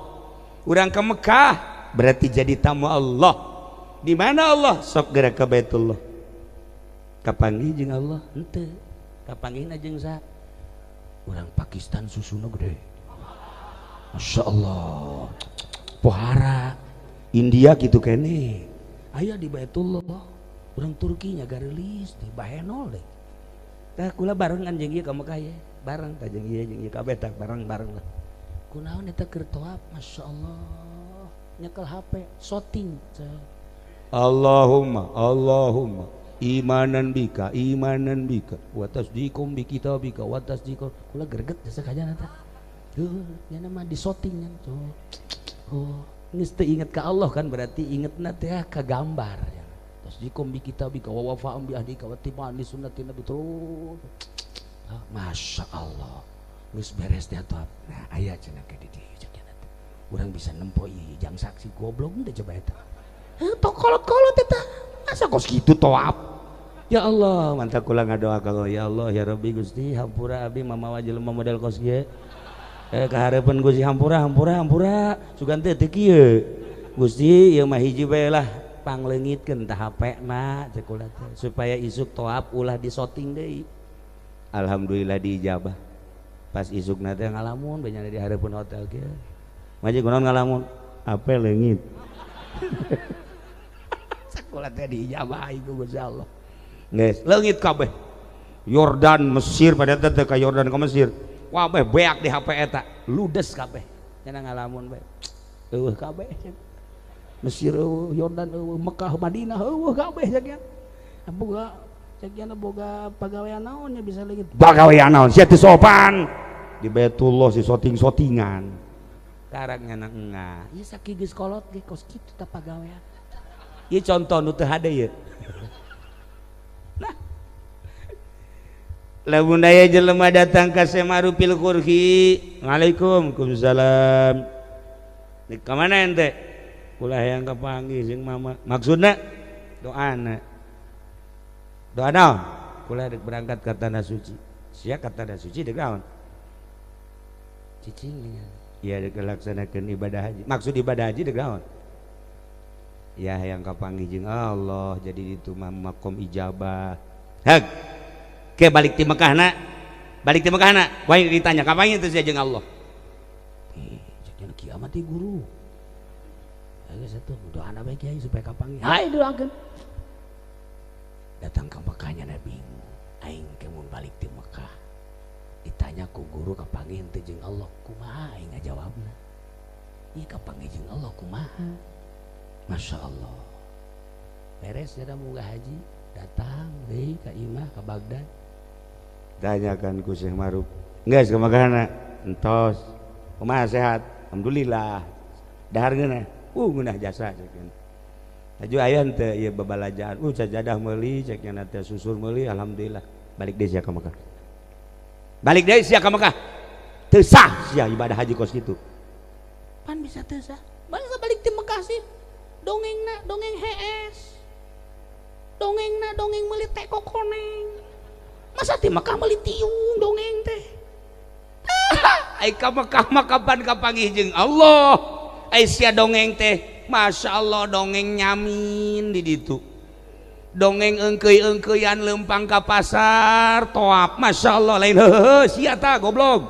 urang ke Mekah berarti jadi tamu Allah di mana Allah sok gerak ke Baitullah kapanggih jeung Allah henteu kapanggihna jeung sa urang Pakistan susuna gede Masya Allah pohara India gitu kene aya di Baitullah orang Turki nya garelis di bahenol deh tah kula barengan jeung ieu ka Mekah ye bareng tah jeung ieu kabeh tah bareng-bareng lah kunaon eta keur toab masyaallah nyekel HP shooting Allahumma imanan bika wa tasdiqum bi kitabika wa tasdiqum kula greget jasa kajana tah nya mah di shooting nya geus teu inget ka Allah kan berarti ingetna teh ka gambar ya tasdiqum bi kitabika wa wafa'um bi ahdika wa tiba'an li sunnati nabi terus masya Allah geus beres teh atuh nah aya cenah ke di dieu urang bisa nempo ieu jang saksi goblok teh coba eta tok kolot-kolot eta masa kos kitu toab ya Allah mantap kula ngadoa ka Allah ya Allah ya Rabbi Gusti hampura abi mamawa jelema model kos kieu kahareupeun Gusti hampura sugan teh teu kieu Gusti ieu mah hiji bae lah pangleungitkeun tah HP na cek ulah teh supaya isuk toab ulah di shooting deui alhamdulillah diijabah pas isukna teh ngalamun banyak di hareupeun hotel kieu maji kunaon ngalamun HP leungit sakulah teh diijabah ieu Gusti Allah geus leungit kabeh Yordan Mesir pada teh ka Yordan ka Mesir wabeh beak di HP eta ludes kabeh cenah ngalamun bae eueuh kabeh Mesir eueuh Yordan eueuh Mekah Madinah eueuh kabeh sakian boga sakian boga pagawean naon nya bisa leungit pagawean naon sia teu sopan di Baitullah si shooting-shootingan karang nya engah ieu sakieu geus kolot ge kos kitu tah pagawean ieu contoh nu teu hade ieu nah lamun aya jelema datang ka Semarupil Qurhi Waalaikumsalam dik ka mana ente kula hayang kapanggih jeung mama maksudna doana doa naon kula rek berangkat ka tanah suci sia ka tanah suci deuk naon cicing ya rek laksanakeun ibadah haji maksud ibadah haji deuk naon ya hayang kapanggih jeung Allah jadi itu mah makom ijabah hak ke balik ti Mekahna wae ditanya kapan itu sia jeung Allah jeung kiamat ti guru geus atuh doana bae kiai supaya kapanggih hai doakeun datang ke Mekahnya Nabi aing ke mun balik ti Mekah ditanya ku guru kapanggih teh jeung Allah kumaha aing ngajawabna ieu kapanggih jeung Allah kumaha masya Allah beres ya muga haji datang deui ka imah ka Baghdad tanyakan ku Syekh Maruf geus ka Mekahna entos kumaha sehat alhamdulillah dahar geunah ngeunah jasa cekeun aju aya teu ieu babalajaan sajadah meuli ceknya teh susur meuli alhamdulillah balik deui sia ka Mekah teu sah sia ibadah haji kos kitu pan bisa teu sah bangsa balik ti Mekah sih dongengna dongeng HS dongengna dongeng meuli teh kokoneng masa ti Mekah meuli tiung dongeng teh ai ka Mekah mah kapan kapanggih jeung Allah ai sia dongeng teh masya Allah dongeng nyamin di ditu dongeng engkeuy-engkeuyan leumpang ka pasar toap masya Allah lain heuheuh sia tah goblok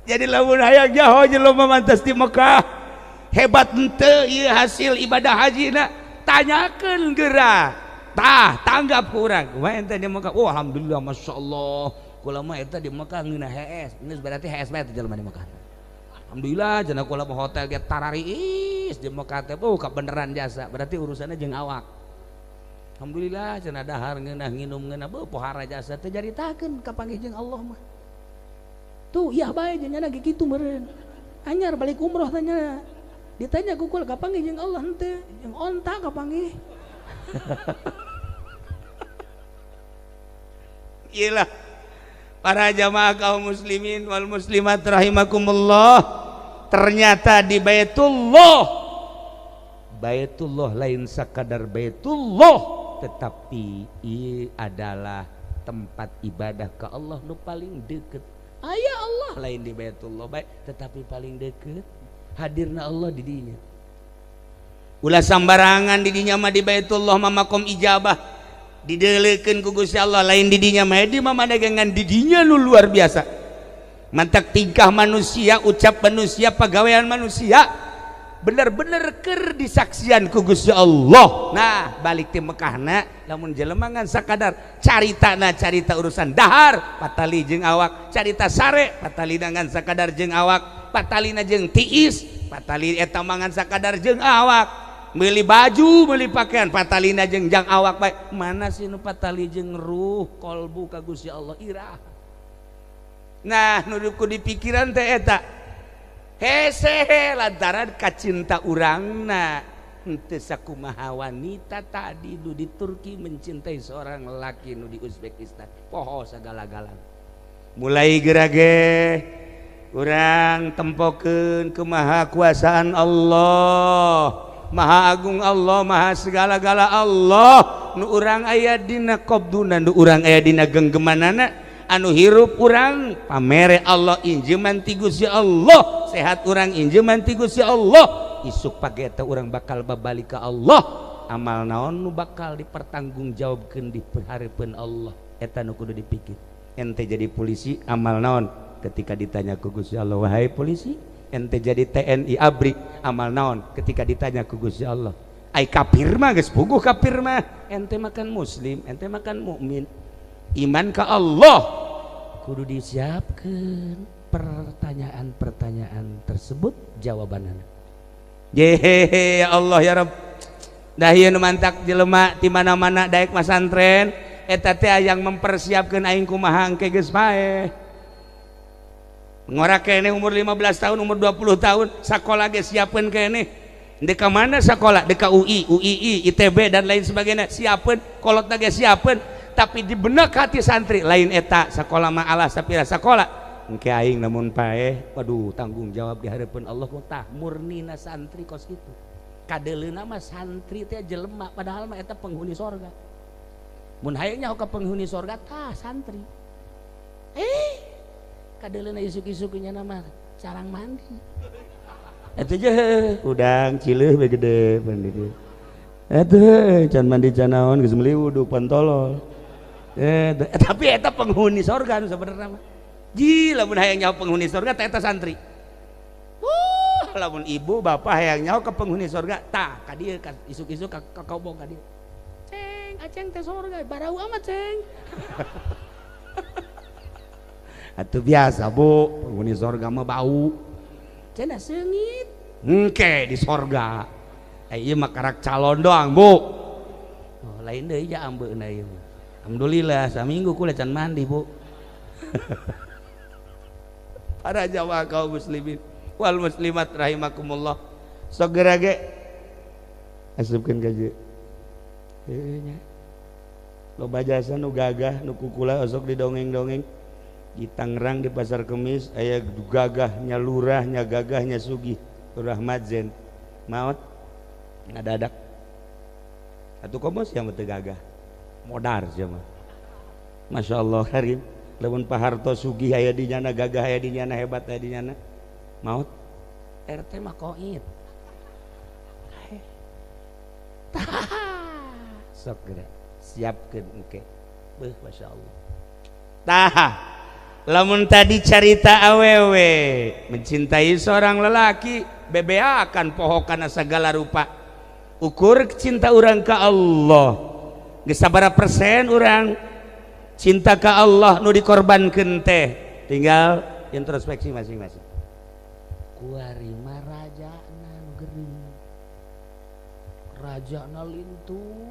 jadi lamun hayang nyaho jelema mantas di Mekah hebat henteu ieu hasil ibadah hajina tanyakeun geura tah tanggap ku urang kumaha ente di Mekah alhamdulillah masya Allah kula mah eta di Mekah ngeunah HS geus berarti HS mah eta jelema di Mekah alhamdulillah cenah kula mah hotel ge tarariis di Mekah teh kabeneran jasa berarti urusanna jeung awak alhamdulillah cenah dahar ngeunah nginum ngeunah pohara jasa teh jaritakeun kapanggih jeung Allah mah tuh iya bae nya ge kitu meureun anyar balik umroh tanya ditanya ku kula kapanggih jeung Allah henteu jeung onta kapanggih iyalah para jamaah kaum muslimin wal muslimat rahimakumullah ternyata di Baitullah lain sakadar Baitullah tetapi ini adalah tempat ibadah ke Allah nu paling deket aya Allah lain di Baitullah baik tetapi paling deket hadirna Allah di dinya ulah sambarangan di dinya mah di Baitullah mah makom ijabah didelekeun ku Gusti Allah lain di dinya mah di mah dagangan di dinya nu luar biasa mantak tingkah manusia, ucap manusia, pegawaian manusia bener-bener keur disaksian ku Gusti Allah. Nah balik ti Mekahna lamun jelema ngan sakadar caritana carita urusan dahar patali jeung awak, carita sare patalina ngan sakadar jeung awak, patalina jeung tiis patali eta mangan sakadar jeung awak, meuli baju meuli pakaian patalina jeung jang awak bae. Mana sih nu patali jeung ruh kolbu ka Gusti Allah irah. Nah nu di pikiran teh eta hese lantaran kacinta urangna henteu sakumaha wanita tadi nu di Turki mencintai seorang lelaki nu di Uzbekistan poho sagala-galana. Mulai gerage urang tempokeun ke maha kuasaan Allah, maha agung Allah, maha segala-gala Allah nu urang aya dina qabduna, nu urang aya dina genggemanana, anu hirup urang pamere Allah injeman ti Gusti Allah, sehat urang injeman ti Gusti Allah, isuk pagi eta urang bakal babalik ka Allah. Amal naon nu bakal dipertanggungjawabkeun di hareupeun Allah, eta nu kudu dipikir. Ente jadi polisi amal naon ketika ditanya ku Gusti Allah, wahai polisi. Ente jadi TNI ABRI amal naon ketika ditanya ku Gusti Allah. Ai kafir mah geus puguh kafir mah, ente makan muslim, ente makan mukmin. Iman ka Allah kudu disiapkan pertanyaan-pertanyaan tersebut jawabanana. Yehehe ya Allah ya Rabb. Dah ieu nu mantak jelema ti mana-mana daek masantren eta teh yang mempersiapkeun aing kumaha engke geus bae. Ngora keneh umur 15 tahun, umur 20 tahun sakola ge siapkeun keneh. Dek ka mana sakola? Dek ka UI, UII, ITB dan lain sebagainya siapkeun, kolotna ge siapkeun. Tapi di benak hati santri lain eta sakola mah alah sapira sakola engke aing namun paeh waduh tanggung jawab di hareupeun Allah ku tah murnina santri kos kitu. Kadeleuna mah santri teh jelema padahal mah eta penghuni sorga. Mun hayang nyaho ka penghuni sorga tah santri. Kadeleuna isuk-isuk nya nama carang mandi. Eta je udang cileuh bae gede pandiri. Eta can mandi can naon geus meuli wuduk pantolol. Tapi eta penghuni sorga nu sabenerna mah. Ji lamun hayang nyaho penghuni sorga teh eta santri. Lamun ibu bapak hayang nyaho ke penghuni sorga tah ka dieu isuk-isuk ka kaubong ka dieu. Ceng, aceng teh sorga barau amat ceng. Atuh biasa Bu, penghuni sorga mah bau. Cenah seungit. Engke di sorga. Ieu mah karak calon doang Bu. Oh, lain deui ja ambeuna ieu. Alhamdulillah saminggu kula can mandi Bu. Para jamaah kaum muslimin wal muslimat rahimakumullah, sok geura ge asupkeun ka dieu. Heuh nya. Loba jasa nu gagah nu kukula osok didongeng-dongeng. Di Tangerang di Pasar Kemis aya gagahnya lurah, nya gagahnya sugih, Lurah Madzen. Maot ngadadak. Atuh komos yang teu gagah. Modar sama, masya Allah karim. Lamun Pak Harto sugih aya di nyana, gagah aya di nyana, hebat aya di nyana, maut RT mah koit. Sok geura siapkeun engke. Beuh masya Allah. Tah lamun tadi carita awewe mencintai seorang lelaki bebeakan pohokana segala rupa. Ukur cinta urang ka Allah geus sabaraha persen urang cinta ka Allah nu dikorbankeun teh, tinggal introspeksi masing-masing. Kuarima rajana nu gering, rajana lintuh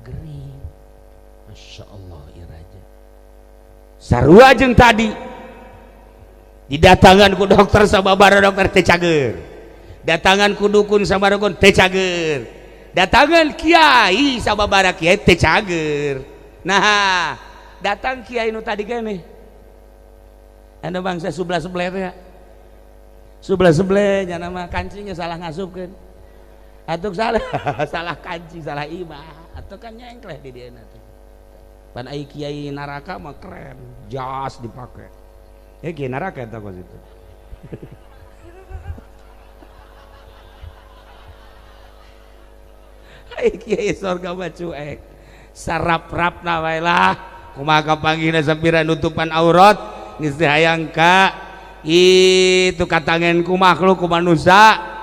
gering, masya Allah ya raja. Sarua jeung tadi didatangan ku dokter sababaraha dokter teh cager, datangan ku dukun sababaraha dukun teh cager, datangan kiai sababaraha kiai teh cager. Nah datang kiai nu tadi keneh anu bangsa sebelah-sebelah teh sebelah-sebelah nya nama kancingnya salah ngasupkeun atuh salah salah kancing salah imah atuh kan nyengkleh di dieu teh. Pan ai kiai naraka mah keren jas dipake kiai naraka eta kos itu. Ai kiai sorga mah cuek sarap-rap na wae lah kumaha kapanggihna sapira nutupan aurat geus teu hayang ka itu katangenku makhluk ku manusia.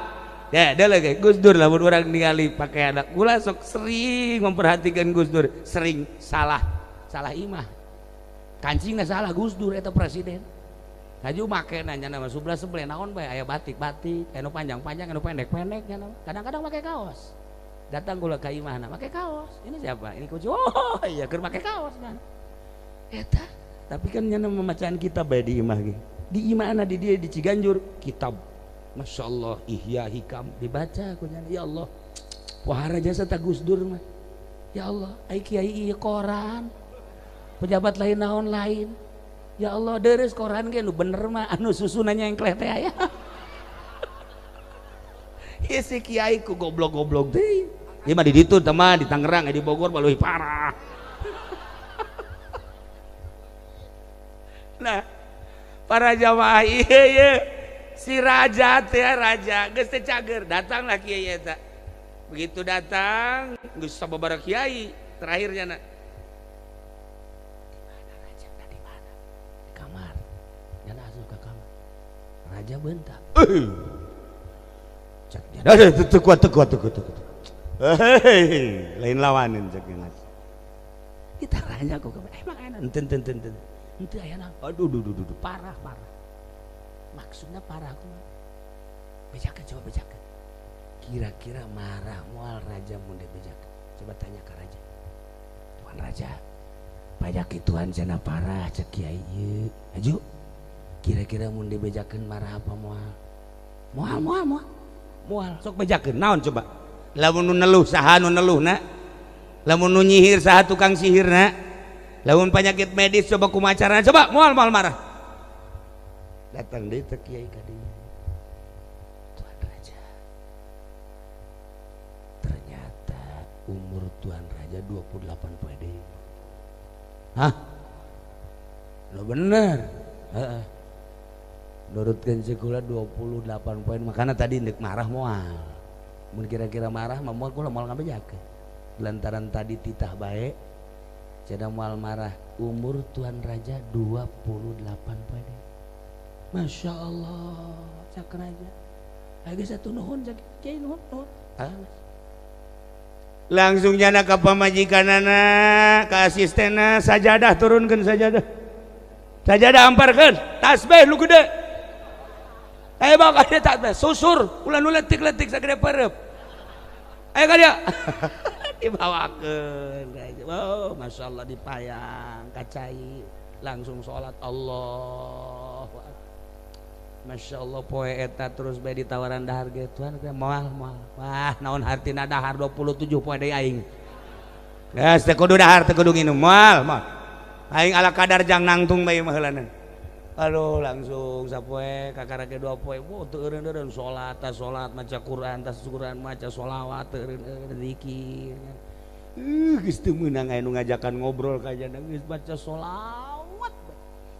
Ya, lagi Gus Dur lamun urang ningali pake anak. Kula sok sering memperhatikan Gus Dur, sering salah imah. Kancingna salah Gus Dur eta presiden. Haju make nanya nama sebelah naon bae aya batik-batik, anu panjang-panjang, anu pendek-pendek nya. Kadang-kadang make kaos. Datang kula ka imahna make kaos. Ini siapa? Ini kucu. Oh, iya keur make kaos kan. Eta, tapi kan nya memacaan kitab bae di imah ge. Di imahna di dia di Ciganjur kitab. Masya Allah, Ihya Hikam dibaca aku nyanyi. Ya Allah, wahara jasa tak Gus Dur mah. Ya Allah, ai kiai ieu koran, pejabat lain naon lain. Ya Allah, deres koran ge nu bener mah anu susunannya yang kleh teh aya. Ieu si kiai ku goblok-goblok teh. Ieu mah di ditu teh mah di Tangerang, di Bogor mah leuwih parah. Nah, para jamaah ieu si raja teh raja geus teh cager datanglah kiai eta. Begitu datang geus sababaraha kiai terakhirnya na. Mana raja tadi mana? Di kamar. Yana asup ke kamar. Raja bentak. Cek dia. Teu kuat. Lain lawanan cek dia. Ditaranya ku kamar. Emang enak enten. Henteu aya naon. Aduh parah. Maksudnya parah aku bejakan, coba bejakan. Kira-kira marah moal raja mun bejakan. Coba tanya ke raja. Tuan raja, pajak Tuhan cenah parah cek kiai ieu. Aju. Kira-kira mun bejakan marah apa moal? Moal. Sok bejakeun naon coba? Lamun nu neluh saha nu neluhna? Lamun nu nyihir saha tukang sihirna? Lamun penyakit medis coba kumaha carana? Coba moal marah. Datang deh teh kiai ka dieu. Tuan raja, ternyata umur Tuan raja 28 poe deui. Hah? Lo bener. Heeh. Nurutkeun kula 28 poe, makana tadi ndek marah moal. Mun kira-kira marah mah moal kula moal ngabejakeun. Lantaran tadi titah bae cenah moal marah. Umur Tuan raja 28 poe deui. Masya Allah, cak raja. Ayo satu nuhun, cak kiai nuhun. Langsung jana ke pamajikanana, ke asistenna, sajadah turunkan sajadah. Sajadah amparkan, tasbih lu gede. Ayo bawa kaya tasbih, susur, ulah nu letik sagede perep. Ayo kaya. Dibawakan. Oh, Masya Allah dipayang, kacai. Langsung sholat Allah. Masya Allah poe eta terus bae ditawaran dahar ge Tuhan moal. Wah, naon hartina dahar 27 poe deui aing. Geus teu kudu dahar teu kudu nginum moal. Aing ala kadar jang nangtung bae mah heulanan. Aduh langsung sapoe kakarake 2 poe. Wo teu eureun salat maca Quran maca sholawat teu eureun zikir. Geus teu meunang aya nu ngajakan ngobrol ka jana geus baca sholawat.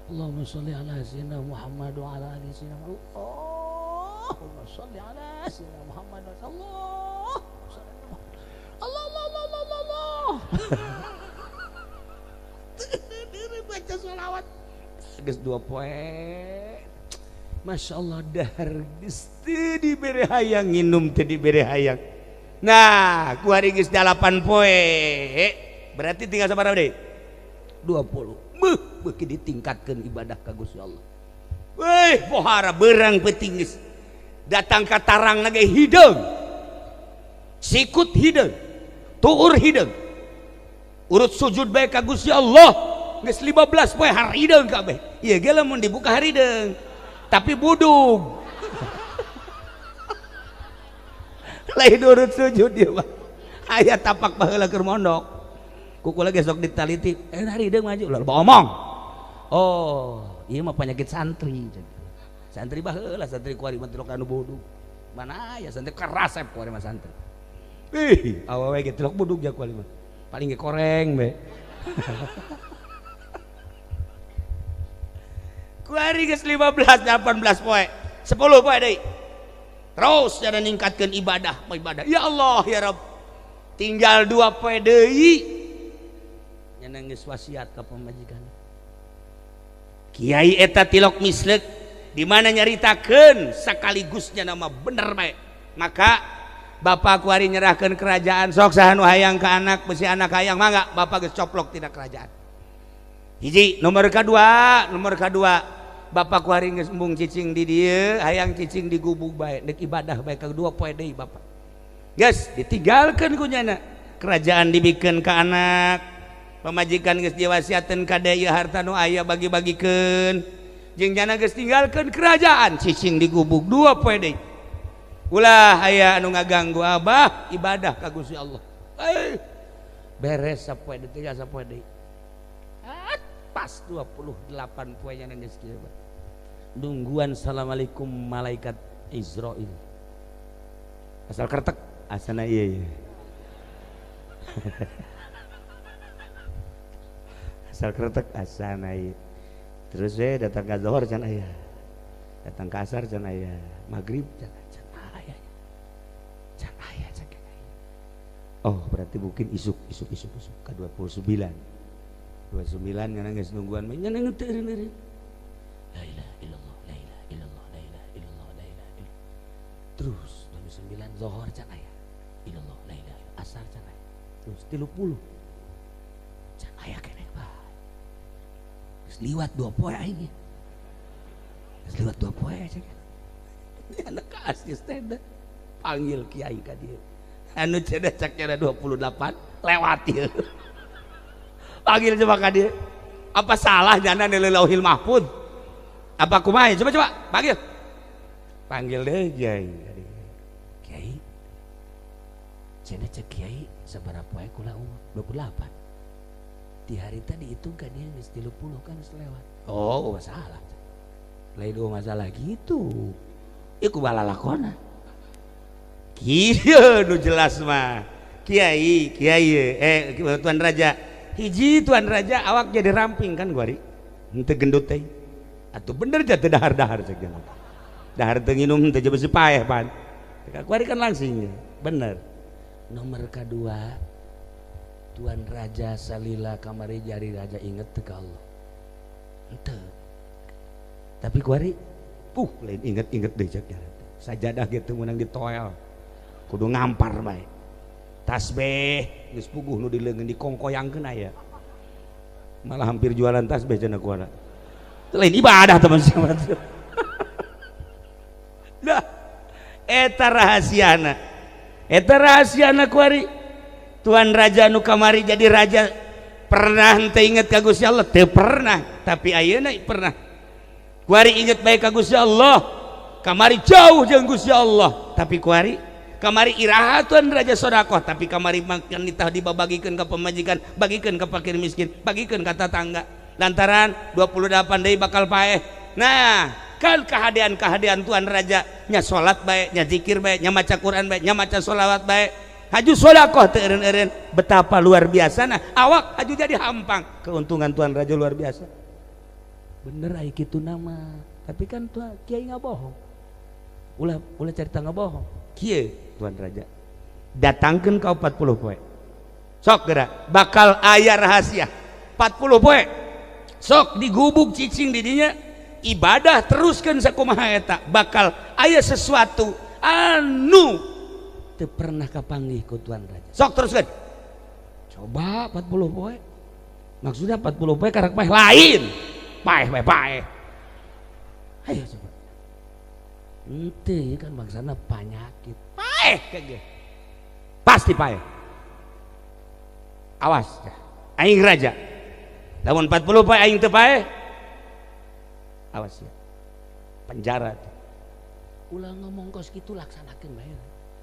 Allahumma sholli ala sayyidina Muhammad wa ala ali sayyidina Muhammad. Allahumma sholli ala sayyidina Muhammad wa Allah. Baca sholawat. Geus 2 poe. Masya Allah dahar geus teu dibere hayang nginum teu dibere hayang. Nah, ku hari geus 8 poe. Berarti tinggal sabaraha deui? 20. Beuki ditingkatkan ibadah ka Gusti Allah. Weh, pohara berang petingis. Datang ka tarang ge hideung. Sikut hideung. Tuur hideung. Urut sujud bae ka Gusti Allah. Geus 15 poe harideung kabeh. Ieu ge lamun dibuka harideung. Tapi budug. Lain urut sujud dia mah. Aya tapak baheula keur mondok. Kukula gesok ditaliti, harideung maju lah omong. Oh, ieu mah penyakit santri. Santri baheula santri kuari mah tilok anu bodug. Mana aya santri kerasep kuari mah santri. Ih, awewe ge tilok bodug ja kuari mah. Paling ge koreng be. Kuari geus 15 18 poe. 10 poe deui. Terus jana ningkatkeun ibadah. Ya Allah ya Rabb. Tinggal 2 poe deui. Nya geus wasiat ka pamajikan. Kiai eta tilok mislek di mana nyaritakeun sakaligusnya nama bener bae. Maka bapak kuari nyerahkan kerajaan sok saha nu hayang ke anak besi anak hayang mangga bapak geus coplok tina kerajaan. Hiji nomor kedua bapak kuari geus embung cicing di dieu hayang cicing di gubuk bae deuk ibadah bae kedua poe deui bapak. Geus ditinggalkeun ku nyana kerajaan dibikeun ka anak pamajikan geus diwasiateun ka deui harta nu aya bagi-bagikeun jeung nyana geus tinggalkeun kerajaan cicing di gubuk dua poe deui. Ulah aya anu ngaganggu abah ibadah ka Gusti Allah. Beres sapoe deui tiga sapoe deui. Pas 28 poenya nang geus kieu. Nungguan assalamualaikum malaikat Israil. Asal kertek asana ieu. Asal kertek asana ieu. Terus datang ka zuhur can aya. Datang ka asar can aya. Maghrib can aya. Oh, berarti mungkin isuk ke 29 yang geus nungguan mah ngan teu eureun. La ilaha illallah, la ilaha illallah, la ilaha illallah, la ilaha illallah. Terus 29 zuhur can aya. Illallah, la ilaha illallah, asar can aya. Terus 30 can aya keneh bae. Geus liwat 2 poe aing. Geus liwat 2 poe cenah. Anak asisten panggil kiai ka dieu. Anu cenah cak cenah 28 lewat ieu. Panggil coba ka dieu. Apa salah jana di Lauhil Mahfuz? Apa kumaha? Coba panggil. Panggil deui kiai. Kiai. Cenah cek kiai sabaraha poe kula umur? 28. Di hari tadi dihitung ka dia geus 30 kan selewat. Oh, masalah. Lain masalah gitu. Iku balalakona. Kieu nu jelas mah. Kiai, Tuan Raja. Hiji Tuan Raja awak jadi ramping kan guari. Henteu gendut teh. Atuh bener ja teu dahar-dahar cek jangan. Dahar teu nginum teu besi paeh pan. Guari kan langsing. Bener. Nomor kedua Tuan Raja salila kamari jari raja inget teu ka Allah. Henteu. Tapi guari lain inget deh cek jalan. Sajadah gitu menang ditoel. Kudu ngampar bae. Tasbih geus puguh nu dileungeun dikongkoyangkeun aya. Malah hampir jualan tasbih cenah kuana. Lain ibadah teman-teman. Dah eta rahasiana kuari. Tuan Raja nu kamari jadi raja pernah henteu inget ka Gusti Allah teu pernah, tapi ayeuna pernah. Kuari inget baik ka Gusti Allah, kamari jauh jeung Gusti Allah, tapi kuari kamari iraha Tuan Raja sedekah, tapi kamari makan nitah dibabagikeun ka pamajikan, bagikeun ka fakir miskin, bagikeun ka tetangga. Lantaran 28 deui bakal paeh. Nah, kan kehadian Tuan Raja nya salat bae, nya zikir bae, nya maca Quran bae, nya maca sholawat bae. Haju sedekah teu eureun-eureun, betapa luar biasana. Awak haju jadi hampang. Keuntungan Tuan Raja luar biasa. Bener ai kitu nama. Tapi kan Tuan Kiai ngabohong. Ulah cerita ngabohong. Kieu Tuan Raja datangkeun ka 40 poe. Sok geura bakal aya rahasia 40 poe. Sok digubuk cicing di dinya ibadah teruskeun sakumaha eta bakal aya sesuatu anu teu pernah kapanggih ku Tuan Raja. Sok teruskeun. Coba 40 poe. Maksudnya 40 poe karek paeh lain. Paeh. Ayo coba. Ente kan maksana penyakit. Paeh kege. Pasti paeh. Awas. Aing raja. Lamun 40 paeh aing teu paeh. Awas ya. Penjara. Ulah ngomong kos kitu laksanakeun bae.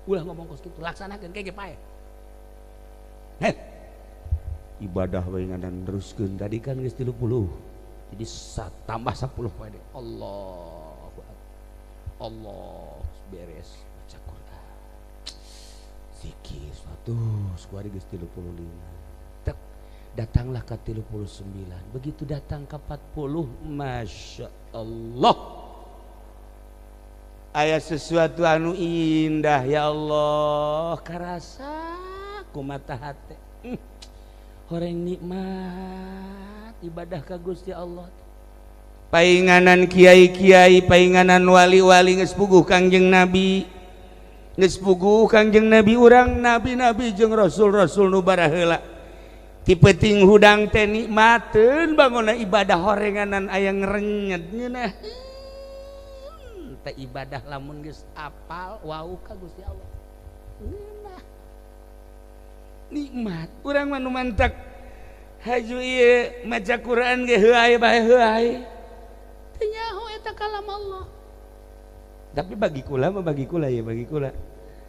Ulah ngomong kos kitu laksanakeun kege paeh. Ibadah bae ngadan teruskeun tadi kan geus 30. Jadi tambah 10 poe deh. Allah beres baca Quran. Zikir suatu kuari geus 35. Datanglah ke 39. Begitu datang ke 40, Masya Allah. Aya sesuatu anu indah ya Allah. Karasa ku mata hati. Horeng nikmat ibadah ka Gusti Allah. painganan kiai-kiai, painganan wali-wali geus puguh Kangjeng Nabi, geus puguh Kangjeng Nabi, urang nabi-nabi jeung rasul-rasul nu bara heula ti peuting hudang teh nikmateun bangunna ibadah horenganan aya ngrenyet ngeunah teh ibadah lamun geus apal wau ka Gusti Allah ngeunah nikmat. Urang mah nu mantak haju ieu maca Quran ge heuai bae heuai teu nyaho eta kalam Allah. Tapi bagi kula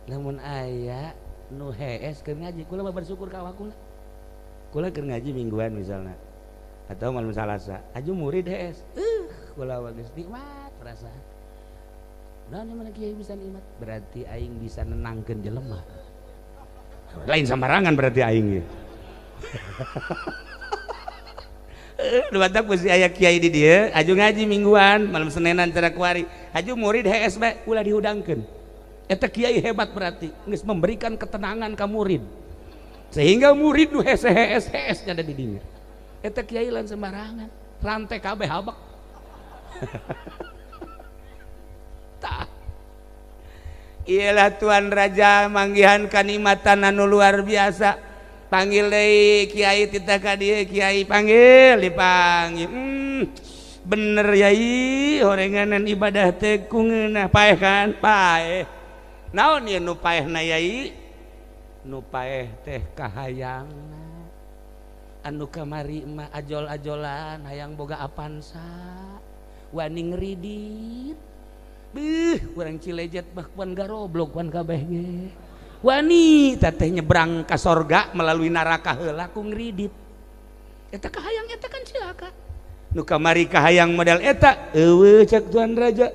lamun aya nu hees keur ngaji kula mah bersyukur ka awak kula keur ngaji mingguan misalnya atau malam Salasa aju murid hees kula geus nikmat perasaan. Nah mana kiai bisa nikmat berarti aing bisa nenangkeun jelema lain sembarangan berarti aing ge. Dumatak mesti aya kiai di dieu aju ngaji mingguan malam Senenan cara kuari aju murid hees bae ulah dihudangkeun eta kiai hebat berarti geus memberikan ketenangan ka murid sehingga murid nu hees nya ada di dinya eta kiai lain sembarangan rantai kabeh habak. Tah ialah Tuan Raja manggihan kanikmatan anu luar biasa. Panggil deui kiai tita ka dieu kiai panggil dipanggil bener yai horenganan ibadah teh kungeunah paeh kan paeh naon ieu nu paehna yai nu paeh teh kahayangna anu kamari mah ajol-ajolan hayang boga Avanza wani ngridit urang Cilejet mah kuan garoblok kuan kabeh ge wani teh nyebrang ka sorga melalui neraka heula ku ngridit eta kahayang eta kan cilaka nu kamari kahayang model eta eueuh cek Tuan Raja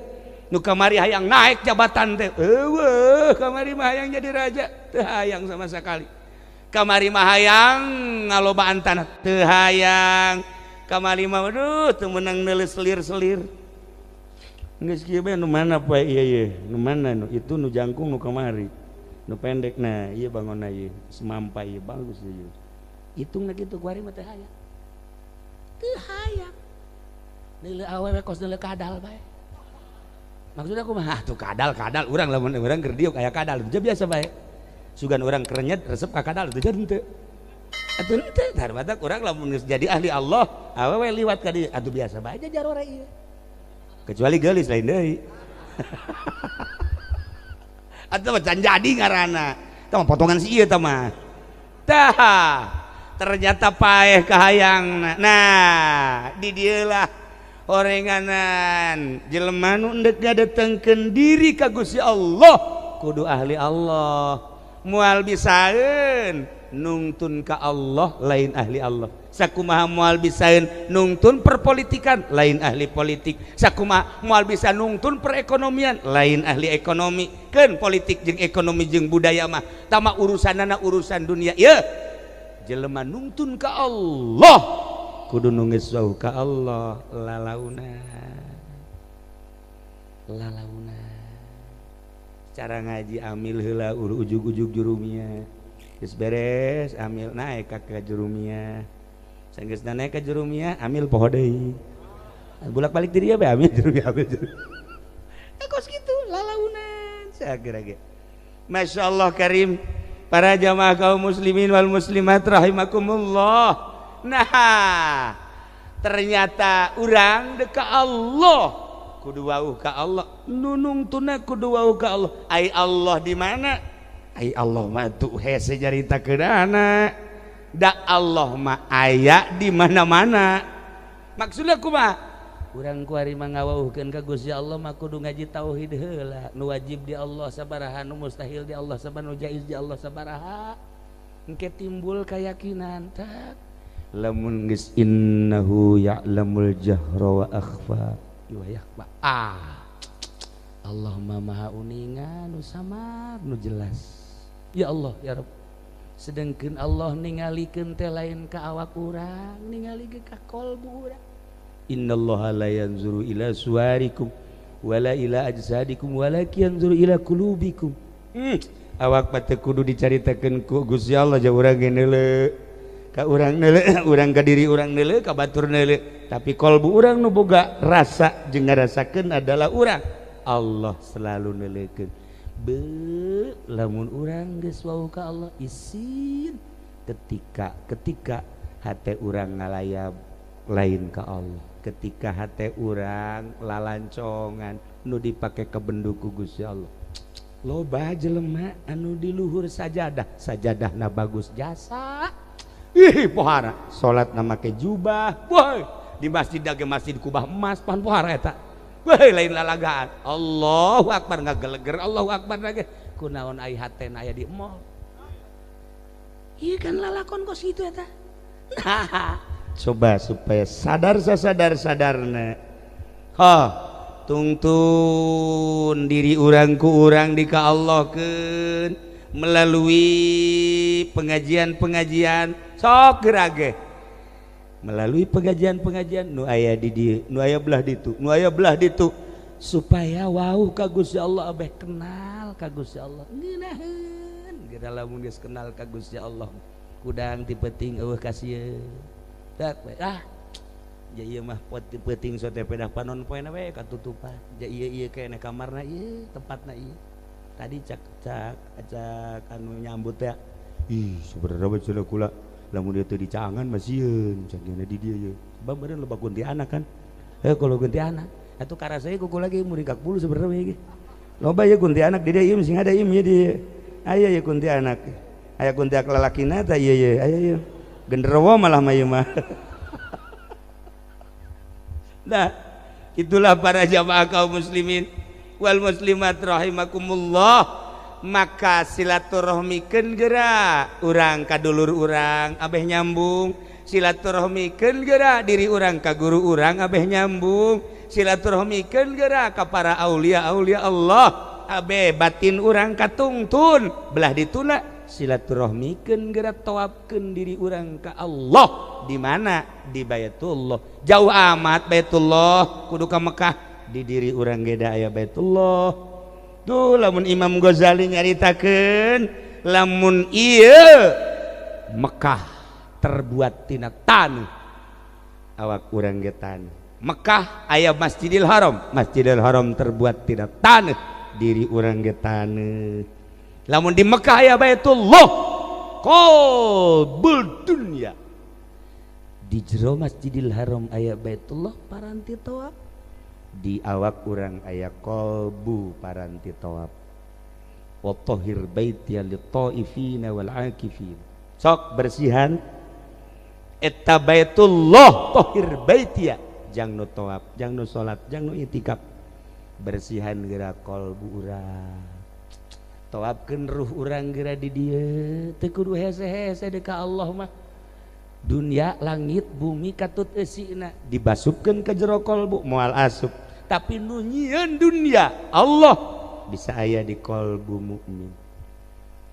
nu kamari hayang naik jabatan teh eueuh kamari mah hayang jadi raja teu hayang sama sekali. Kamari mah hayang ngalobaan tanah teu hayang. Kamari mah aduh teu meunang neuleus selir-selir geus kieu bae nu mana poe ieu nu mana nu itu nu jangkung nu kamari nu pendek nah ieu bangonna ieu semampai ieu bagus ieu hitungna kitu kuari mah teu hayang neuleuh awewe kos neuleuh kadal bae. Maksudnya aku mah tuh kadal urang lamun urang keur diuk aya kadal teu biasa bae sugan urang kerenyet resep ka kadal teu henteu atuh henteu tar batak urang lamun geus jadi ahli Allah awewe liwat ka dieu atuh biasa bae jajar ora ieu kecuali geulis lain deui. Atuh mah can jadi ngaranna tah potongan si ieu tah mah tah ternyata paeh kahayangna. Nah di dieu lah horenganan jelema nu endek ngadetengkeun diri ka Gusti Allah kudu ahli Allah moal bisaeun nungtun ka Allah lain ahli Allah sakumaha moal bisaeun nungtun perpolitikan lain ahli politik sakumaha moal bisa nungtun perekonomian lain ahli ekonomi keun politik jeung ekonomi jeung budaya mah tama urusanana urusan dunia ieu jelema nungtun ka Allah kudu nu geus jauh ka Allah lalauna cara ngaji amil heula ujug-ujug jurumia geus beres amil naik ka jurumia sanggeus naik ka jurumia amil poho deui bolak-balik diri ya bae amil jurumia kos kitu lalaunan sageura ge. Masyaallah karim para jamaah kaum muslimin wal muslimat rahimakumullah. Nah ternyata urang deka Allah kudu wauh ka Allah nunung tuna kudu wauh ka Allah. Ai Allah di mana? Ai Allah mah tuh hese jarita keudana da Allah mah aya di mana-mana. Maksudna kumaha? Urang kuari mah ngawauhkeun ka Gusti Allah mah kudu ngaji tauhid heula. Nu wajib di Allah sabaraha, nu mustahil di Allah sabaraha, nu jaiz di Allah sabaraha. Engke timbul keyakinan tak lamun geus innahu ya'lamul jahra wa akhfa wa yakhfa Allah maha uningan nu samar nu jelas ya Allah ya Rabb sedengkeun Allah ningalikeun teh lain ka awak urang ningali ge ka qalbu urang innallaha la yanzuru ila suwarikum wala ila ajsadikum walakin yanzuru ila qulubikum awak mah teu kudu dicaritakeun ku Gusti Allah jeung urang ge neuleuh ka urang neuleuh urang ka diri urang neuleuh ka batur neuleuh tapi kolbu urang nu boga rasa jeung ngarasakeun adalah urang Allah selalu neuleukeun be lamun urang geus wau ka Allah isin ketika hate urang ngalayap lain ka Allah ketika hate urang lalancongan nu dipake kebendu ku Gusti Allah loba jelema anu di luhur sajadahna bagus jasa ih pohara salatna make jubah boy di masjid ge masjid kubah emas pan pohara eta boy lain lalagaan Allahu akbar ngageleger Allahu akbar lagi kunaon ai hatena aya di mall ieu kan lalakon kos kitu eta nah coba supaya sadarna tungtun diri urang ku urang di ka Allahkeun melalui pengajian sok gerage melalui pengajian nu aya di dieu nu aya belah ditu supaya wau ka Gusti Allah abeh kenal ka Gusti Allah ngeunaheun geura lamun geus kenal ka Gusti Allah kudang ti peuting eueuh ka sieun dak ya ieu mah peuting sote pedah panon poena we katutupan ja ieu kene kamarna ieu tempatna ieu tadi cak anu nyambut ya ih sebenarnya cenah kula lamun dieu teu dicangan mah sieun cenah di dieu ye bameureun loba kuntilanak kan kalau kuntilanak atuh karasa ieu kuku lagi mun 40 sebenarnya ge loba ye kuntilanak di dieu mesti ada ieu di aya ye kuntilanak aya kuntilanak lalakina tah ieu ye aya ieu genderuwo malah mah ieu mah nah itulah para jamaah kaum muslimin wal muslimat rahimakumullah maka silaturahmikeun geura urang ka dulur urang abeh nyambung silaturahmikeun geura diri urang ka guru urang abeh nyambung silaturahmikeun geura ka para aulia Allah abeh batin urang katungtun belah dituna silaturahmikeun geura tawafkeun diri urang ka Allah di mana di Baitullah jauh amat Baitullah kudu ka Mekah di diri urang ge da aya Baitullah tuh lamun Imam Ghazali nyaritakeun lamun ieu Mekah terbuat tina taneuh awak urang ge taneuh Mekah aya Masjidil Haram terbuat tina taneuh diri urang ge taneuh lamun di Mekah aya Baitullah qalbul dunya di jero Masjidil Haram aya Baitullah paranti tawaf di awak urang aya qalbu paranti tawaf wa tahhir baitiya lit-taifina wal akifin sok bersihan eta Baitullah tahhir baitiya jang nu tawaf jang nu salat jang nu itikaf bersihan geura qalbu urang tawafkeun ruh urang geura di dieu teu kudu hese-hese deui ka Allah mah dunia langit bumi katut eusina dibasupkeun ka jero kolbu moal asup tapi nu nyieun dunia Allah bisa aya di kolbu mukmin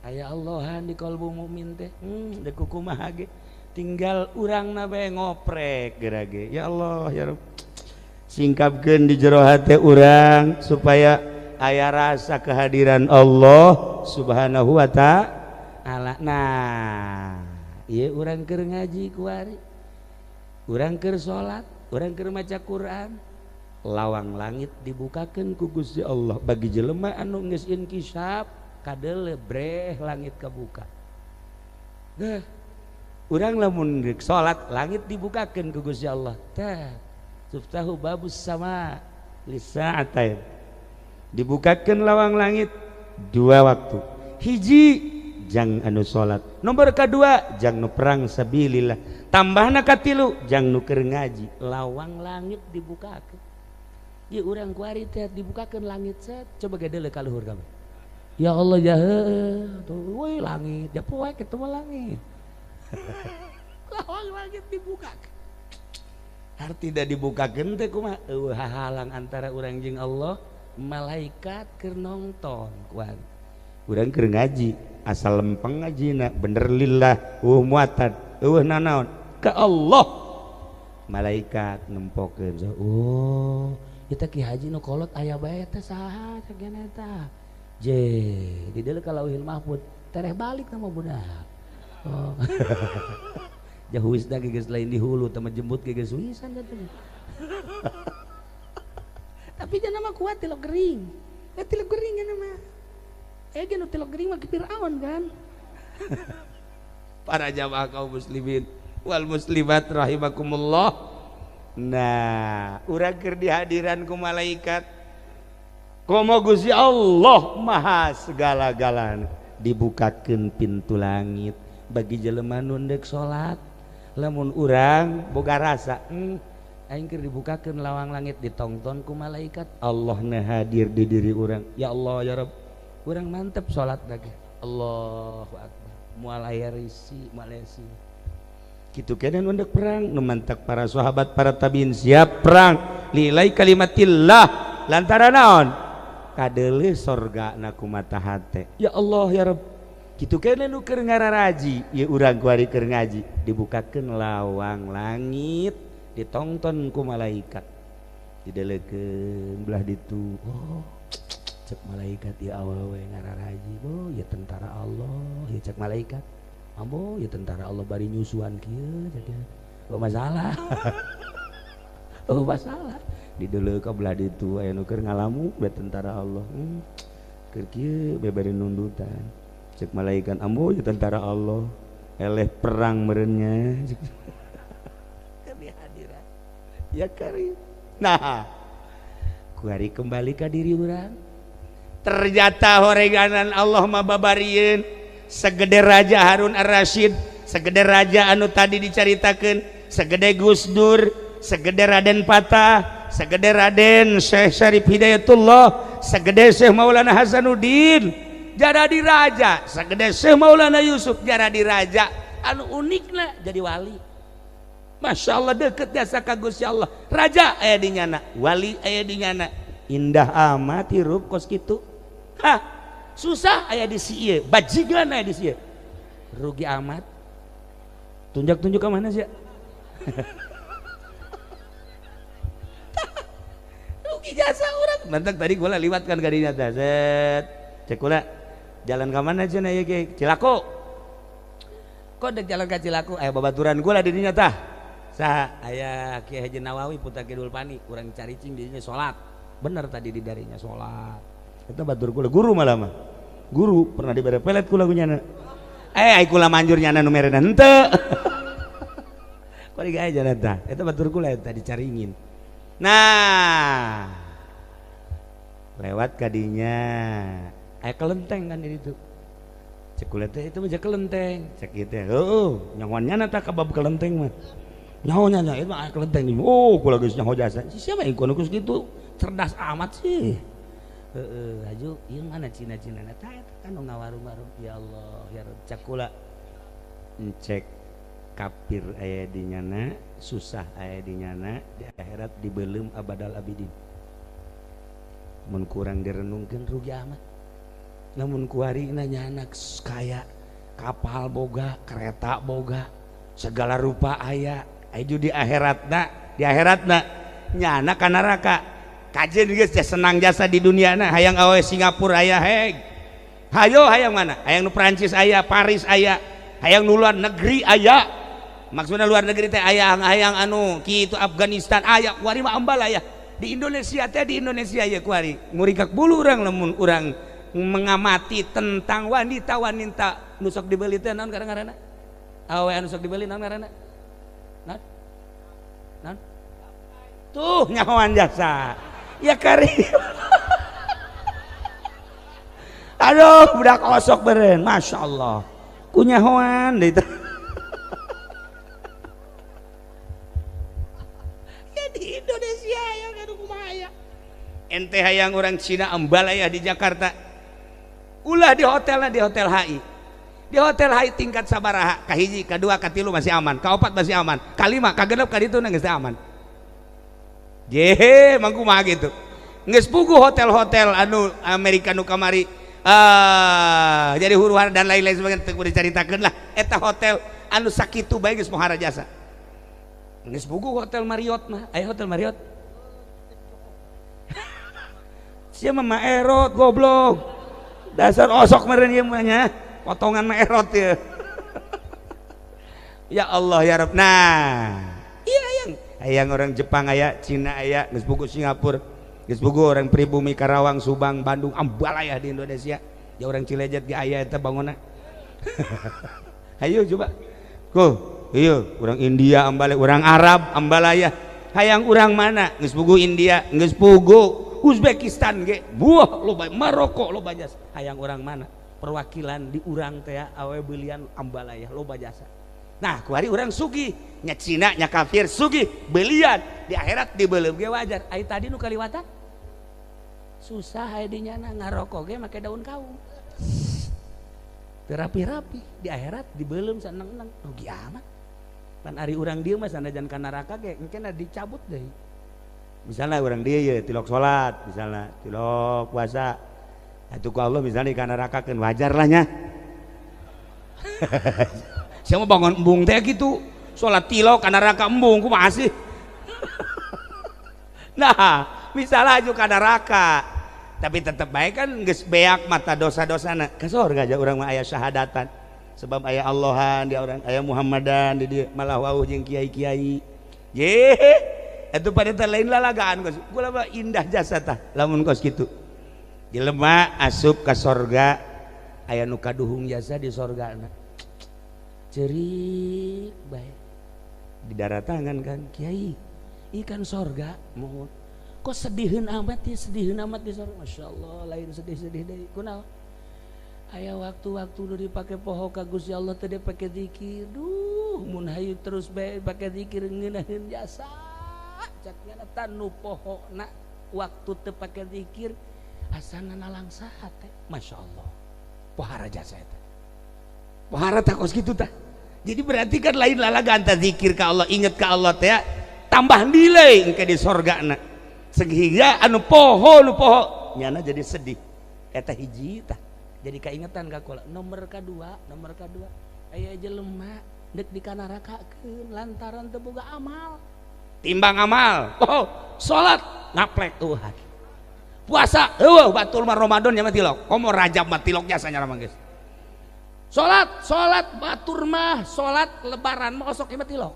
aya Allahan di kolbu mukmin teh deuk kumaha ge tinggal urangna bae ngoprek geura ge ya Allah ya Rabb singkapkeun di jero hate urang supaya aya rasa kehadiran Allah subhanahu wa ta'ala nah iya urang keur ngaji kuari urang keur salat urang keur maca Quran lawang langit dibukakeun ku Gusti Allah bagi jelema anu geus inkisab kadeuleu breh langit kabuka nah urang lamun geus salat langit dibukakeun ku Gusti Allah tah tuftahu babus sama lisa'atain dibukakeun lawang langit dua waktu hiji jang anu salat nomor kedua jang nu perang sabilillah tambahna katilu jang nu keur ngaji lawang langit dibukakeun ieu urang kuari teh dibukakeun langit set coba gadeuleu ka luhur kabeh ya Allah ya heuh we langit ya poe kitu mah langit lawang langit dibukakeun arti da dibukakeun teh kumaha eueuh hahalang antara urang jeung Allah malaikat keur nongton kuari urang keur ngaji asal lempeng ngajina bener lillah muatan nanaon ka Allah malaikat nempokeun oh kita Ki Haji nu kolot aya bae teh saha sagana eta je di dieu ka Lauhil Mahfuz tereh balik nama budak oh jahuisna geus lain di hulu teman jemput geus wisan katanya. Tapi jangan mah kuat tilok gering. Tilok gering kan mah. Gen tilok gering mah ke Firaun kan. Para jamaah kaum muslimin wal muslimat rahimakumullah. Nah, urang keur dihadiran ku malaikat. Komo Gusti Allah maha segala-galana, dibukakeun pintu langit bagi jelema nu deuk salat. Lamun urang boga rasa, aing keur dibukakeun lawang langit ditongton ku malaikat. Allah na hadir di diri urang. Ya Allah ya Rabb, urang mantep salat lagi. Allahu akbar. Moal aya risi, moal esi. Kitu keneh nu deuk perang, nu mantak para sahabat, para tabiin siap perang lilai kalimatillah lantaran naon? Kadeuleuh sorgana ku mata hate. Ya Allah ya Rabb, kitu keneh nu keur ngararaji, ieu urang kuari keur ngaji, dibukakeun lawang langit, ditongton ku malaikat. Didelekeun belah ditu. Oh, cek malaikat ya awewe ngararaji. Oh, ya tentara Allah, ya cek malaikat. Ambo ya tentara Allah bari nyusuan kieu cek. Oh masalah. Oh masalah. Di dulu ka belah ditu aya nu keur ngalamu be tentara Allah. Keur kieu bebari nundutan. Cek malaikat ambo ya tentara Allah. Eleh perang meureunnya. Kami hadiran. Ya karim. Nah, kuari kembali ka diri urang. Ternyata horeganan Allah mah babarieun segede Raja Harun Ar-Rasyid, segede raja anu tadi dicaritakeun, segede Gus Dur, segede Raden Patah, segede Raden Syekh Syarif Hidayatullah, segede Syekh Maulana Hasanuddin jadi raja, segede Syekh Maulana Yusuf jadi raja. Anu unikna jadi wali. Masya Allah deket jasa ka Gusti Allah. Raja aya di nyana, wali aya di nyana. Indah amat hirup kos kitu. Hah, susah aya di sieu, bajigan aya di sieu. Rugi amat. Tunjuk-tunjuk ke mana sih? Rugi jasa orang. Mantak tadi gua liwatkan ka dinya teh. Set. Cek kula jalan ke mana cenah ieu ge? Cilaku. Kok dek jalan ka Cilaku? Aya babaturan gua di dinya tah. Saha aya Kiai Haji Nawawi Putra Kidul Pani, urang caricing di dinya salat. Bener tadi di darinya salat. Itu batur kula guru malah mah. Guru pernah dibere pelet kula gunyana. Ai kula manjur nyana nu merena henteu. Kok digawe jalan tah. Eta batur kula eta dicaringin. Nah. Lewat kadinya. Aya kelenteng kan di ditu. Cek kula teh itu mah kelenteng. Cek ieu teh. Heuh, nyahoannya tah kabab kelenteng mah. Nyahonya itu mah kelenteng. Oh, kula geus nyaho jasa. Siapa yang kuno geus kitu? Cerdas amat sih. Haju ieu mana Cina-Cina tah eta kan nu ngawarung-warung. Ya Allah ya Rabb, cek kula encek kafir aya di nyana, susah aya di nyana, di akhirat dibeulem abadal abidin. Mun kurang direnungkeun rugi amat. Namun kuarina nyana kaya, kapal boga, kereta boga, segala rupa aya. Aju di akhiratna nyana ka neraka. Kajen geus senang jasa di dunia na, hayang awe Singapura aya heg. Hayo hayang mana? Hayang nu Prancis aya, Paris aya, hayang nu luar negeri aya. Maksudna luar negeri teh aya hayang anu kitu Afghanistan aya, kuari mah ambal aya. Di Indonesia teh di Indonesia aya kuari. Murikak bulu urang lamun urang mengamati tentang wanita-wanita nu sok dibeli teh naon ngaranna? Awe anu sok dibeli naon ngaranna? Naon? Tuh nyahoan jasa. Ya kari. Aduh budak osok beren, Masya Allah kunyahoan deh itu. Ya di Indonesia ya kan kumaya. Ente hayang orang Cina embal ya di Jakarta. Ulah di hotel HI. Di hotel HI tingkat sabaraha, kahiji, kadua, katilu masih aman, kaopat masih aman, kalima, kagenep kaditu geus aman. Jehe mangku mah gitu. Geus puguh hotel-hotel anu Amerika nu kamari jadi huru-hara dan lain-lain sebagainya teu dicaritakeun lah eta hotel anu sakitu bae geus mohara jasa. Geus puguh hotel Marriott mah, aya hotel Marriott. Sia mah Maerot goblok. Dasar osok meureun ieu mah nya. Potongan Maerot ieu. Ya Allah ya Rabb. Nah iya hayang orang Jepang aya, Cina aya, geus boga Singapura, geus boga orang pribumi Karawang, Subang, Bandung, ambalaya di Indonesia. Ya orang Cilejet ge aya eta bangunna. Ayo coba. Iya, orang India ambalaya, orang Arab ambalaya. Hayang orang mana? Geus boga India, geus boga Uzbekistan ge. Buah loba, Maroko loba jasa. Hayang orang mana? Perwakilan di urang teh awe belian ambalaya loba jasa. Nah kuari orang sugi nya Cina nya kafir sugi belian di akhirat dibeuleum ge wajar. Ai tadi nu kaliwatan susah aya di nyana ngarokok ge make daun kaung terapi-rapi di akhirat dibeuleum saneng-neng rugi amat pan ari urang dieu mah sanajan ka neraka ge engkena dicabut deui. Misalnya urang dieu ye tilok salat, misalnya tilok puasa atuh ku Allah misalnya ka nerakakeun wajar lah nya. Saya mau bangun embung teh gitu, sholat tilok karena neraka embung, ku masih. Nah, misalnya juga karena neraka, tapi tetap baik kan, geus beak mata dosa-dosana. Ka surga aja orang mah aya syahadatan, sebab aya Allahan dia orang, aya Muhammadan di dia malah wauh jeung kiai-kiai. Ye, itu pada lain lalagaan kos. Kula mah indah jasa tah, lamun kos gitu. Jelema asup ka surga, aya nu kaduhung jasa di surgana. Cerik baik di daratangan kan kiai ikan sorga mohon kok sedihin amat ya sedihin amat di sorga. Masya Allah lain sedih-sedih deh kunaon aya waktu-waktu udah dipake poho ka Gusti Allah teh dipake zikir duh mun hayu terus bae pake zikir ngeunaheun jasa caknya tanu poho na waktu teu pake zikir asana nalangsa teh. Masya Allah pohara jasa eta pohara tak kos gitu tah. Jadi berarti kan lain lalagan tah zikir ka Allah, inget ka Allah teh tambah nilai engke di sorgana. Sehingga anu poho nyana jadi sedih. Eta hiji tah. Jadi kaingetan ka kula. Nomor kedua aya jelema deuk di kanarakakeun lantaran teu boga amal. Timbang amal. Oh, salat ngaplek Tuhan. Puasa eueuh batul mah Ramadan nya mah tilok. Komo Rajab mah tilok jasanya mah geus. Sholat batur mah sholat lebaran mah osok imah tilok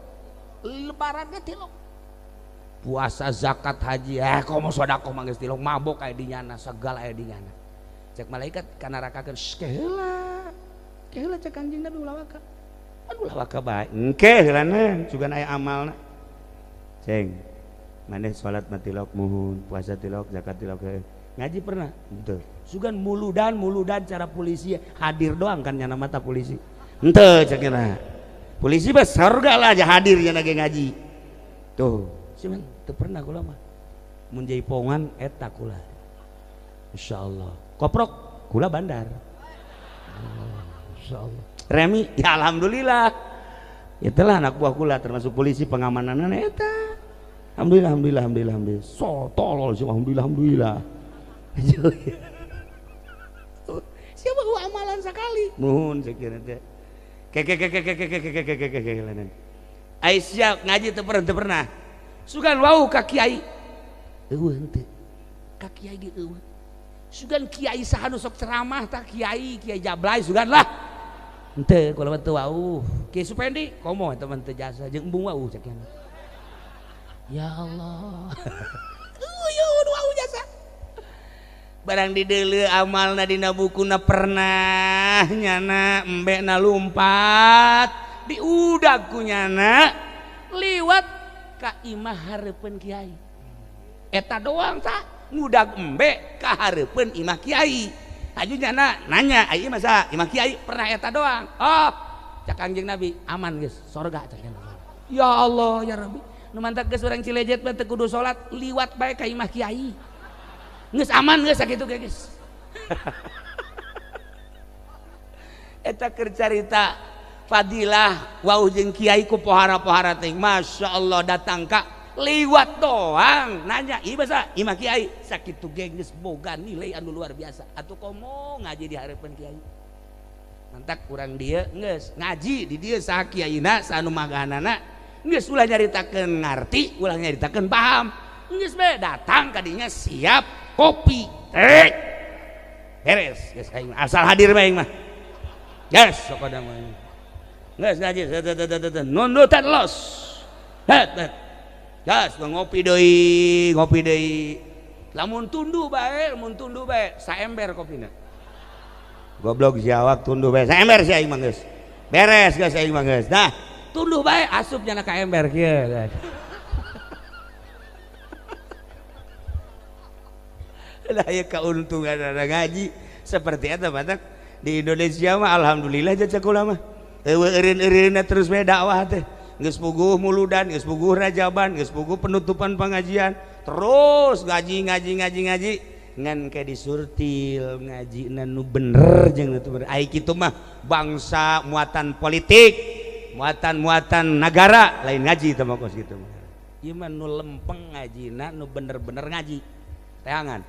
lebaran ge tilok puasa zakat haji komo sodaqoh mah geus tilok mabok aya di nyana segala aya di nyana cek malaikat kana rakakeun keheula cek anjing Nabi ulah waka aduh ulah waka bae engke heulana sugan aya amalna ceng maneh sholat mah tilok muhun puasa tilok zakat tilok ngaji pernah henteu sugan muludan cara polisi hadir doang kan nyana mata polisi henteu cenah polisi mah surga lah aja hadir nya ge ngaji tuh cuman teu pernah kula mah mun jaipongan eta kula insyaallah koprok kula bandar insyaallah remi ya alhamdulillah ya telah anak buah kula termasuk polisi pengamananna eta alhamdulillah so tolol sih alhamdulillah siapa gua amalan sekali nuhun sekiranya teh Aisyah ngaji teu pernah sugan wau ka kiai eueuh henteu ka kiai ge eueuh sugan kiai saha nu sok ceramah tah kiai Jablay sugan lah henteu kula mah teu wau Kiai Supendi komo eta mah teu jasa jeung embung wau cek ya Allah wau jasa barang dideuleu amalna dina bukuna pernah nyana embena lumpat diudag ku nyana liwat ka imah hareupeun kiai eta doang tah ngudag embe ka hareupeun imah kiai aju nyana nanya ieu masa imah kiai pernah eta doang oh cak Kangjeng Nabi aman geus sorga cak ya Allah ya Rabbi nu mantak geus urang Cilejet teh kudu salat liwat bae ka imah kiai geus aman geus sakitu geus eta keur carita fadilah wau jeung kiai ku pohara-pohara teh Masya Allah datang ka liwat doang nanya ieu basa imah kiai sakitu ge geus boga nilai anu luar biasa atuh komo ngaji di hareupeun kiai mantak urang dieu geus ngaji di dieu saha kiaina saha nu magahanana geus ulah nyaritakeun ngarti ulah nyaritakeun paham geus bae datang ka dinya siap kopi teh beres geus aing asal hadir bae mah yes sok ada mah geus ngaji nunutan los gas ngopi deui lamun tunduh bae saember kopina goblok jawab tunduh bae saember si aing mah geus beres geus aing mah geus nah tunduh bae asup nya ka ember kieu lah ya keuntungan ada ngaji seperti eta batak di Indonesia mah alhamdulillah jaca kula mah eueuh-eureunna terus we dakwah teh geus puguh muludan geus puguh rajaban geus puguh penutupan pengajian terus ngaji ngan kayak disurtil ngaji nu bener jeung nu bener ai kitu mah bangsa muatan politik muatan negara lain ngaji teh mah kos kitu mah ieu mah nu lempeng ngajina nu bener-bener ngaji teangan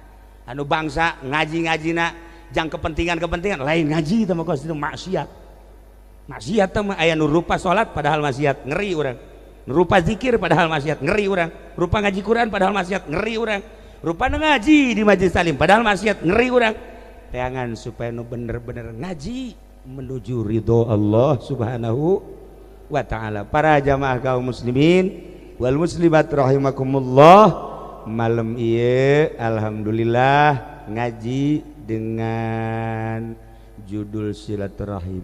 anu bangsa ngaji-ngajina jang kepentingan lain ngaji teh mah kos kitu maksiat teh mah aya nu rupa salat padahal maksiat ngeri urang nu rupa zikir padahal maksiat ngeri urang rupa ngaji Quran padahal maksiat ngeri urang rupa ngaji di majelis taklim padahal maksiat ngeri urang teangan supaya nu bener-bener ngaji menuju ridho Allah subhanahu wa ta'ala. Para jamaah kaum muslimin wal muslimat rahimakumullah, malam ieu alhamdulillah ngaji dengan judul silaturahim.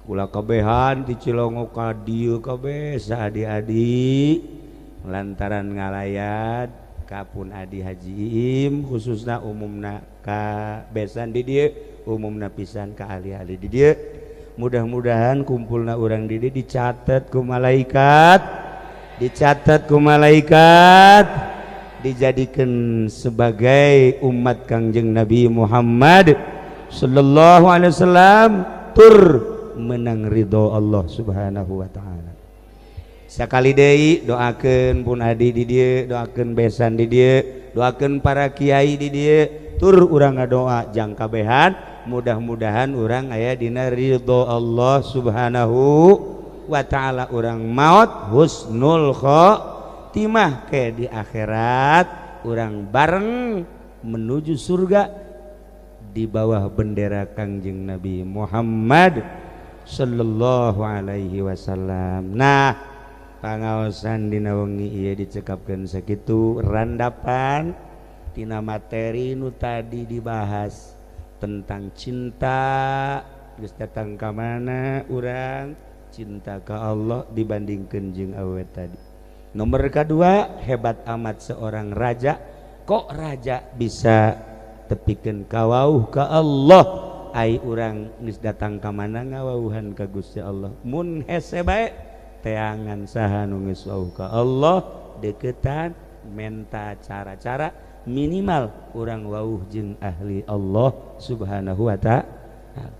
Kula kabehan di Cilongo ka dieu kabeh saadi-adi lantaran ngalayat kapun adi Haji Im khususna umumna ka besan di dieu umumna pisan ka ahli-ahli di dieu. Mudah-mudahan kumpulna urang di dieu dicatet ku malaikat, dijadikan sebagai umat Kangjeng Nabi Muhammad sallallahu alaihi wasallam tur menang ridho Allah subhanahu wa ta'ala. Sakali deui doakeun pun adi di dieu, doakeun besan di dieu, doakeun para kiai di dieu, tur urang ngadoa jang kabehan mudah-mudahan urang aya dina ridho Allah subhanahu wa ta'ala, urang maot husnul khotimah ke di akhirat urang bareng menuju surga di bawah bendera Kangjeng Nabi Muhammad sallallahu alaihi wasallam. Nah, pangaosan dina wengi ieu dicekapkeun sakitu randapan tina materi nu tadi dibahas tentang cinta. Geus datang ka mana urang cinta ka Allah dibandingkeun jeung awet tadi. Nomor kedua, hebat amat seorang raja. Kok raja bisa tepikeun kawauh ka Allah? Ai urang geus datang ka mana ngawauhan ka Gusti Allah. Mun hese bae teangan saha nu geus wauh ka Allah deketan menta cara-cara minimal urang wauh jeung ahli Allah subhanahu wa ta'ala.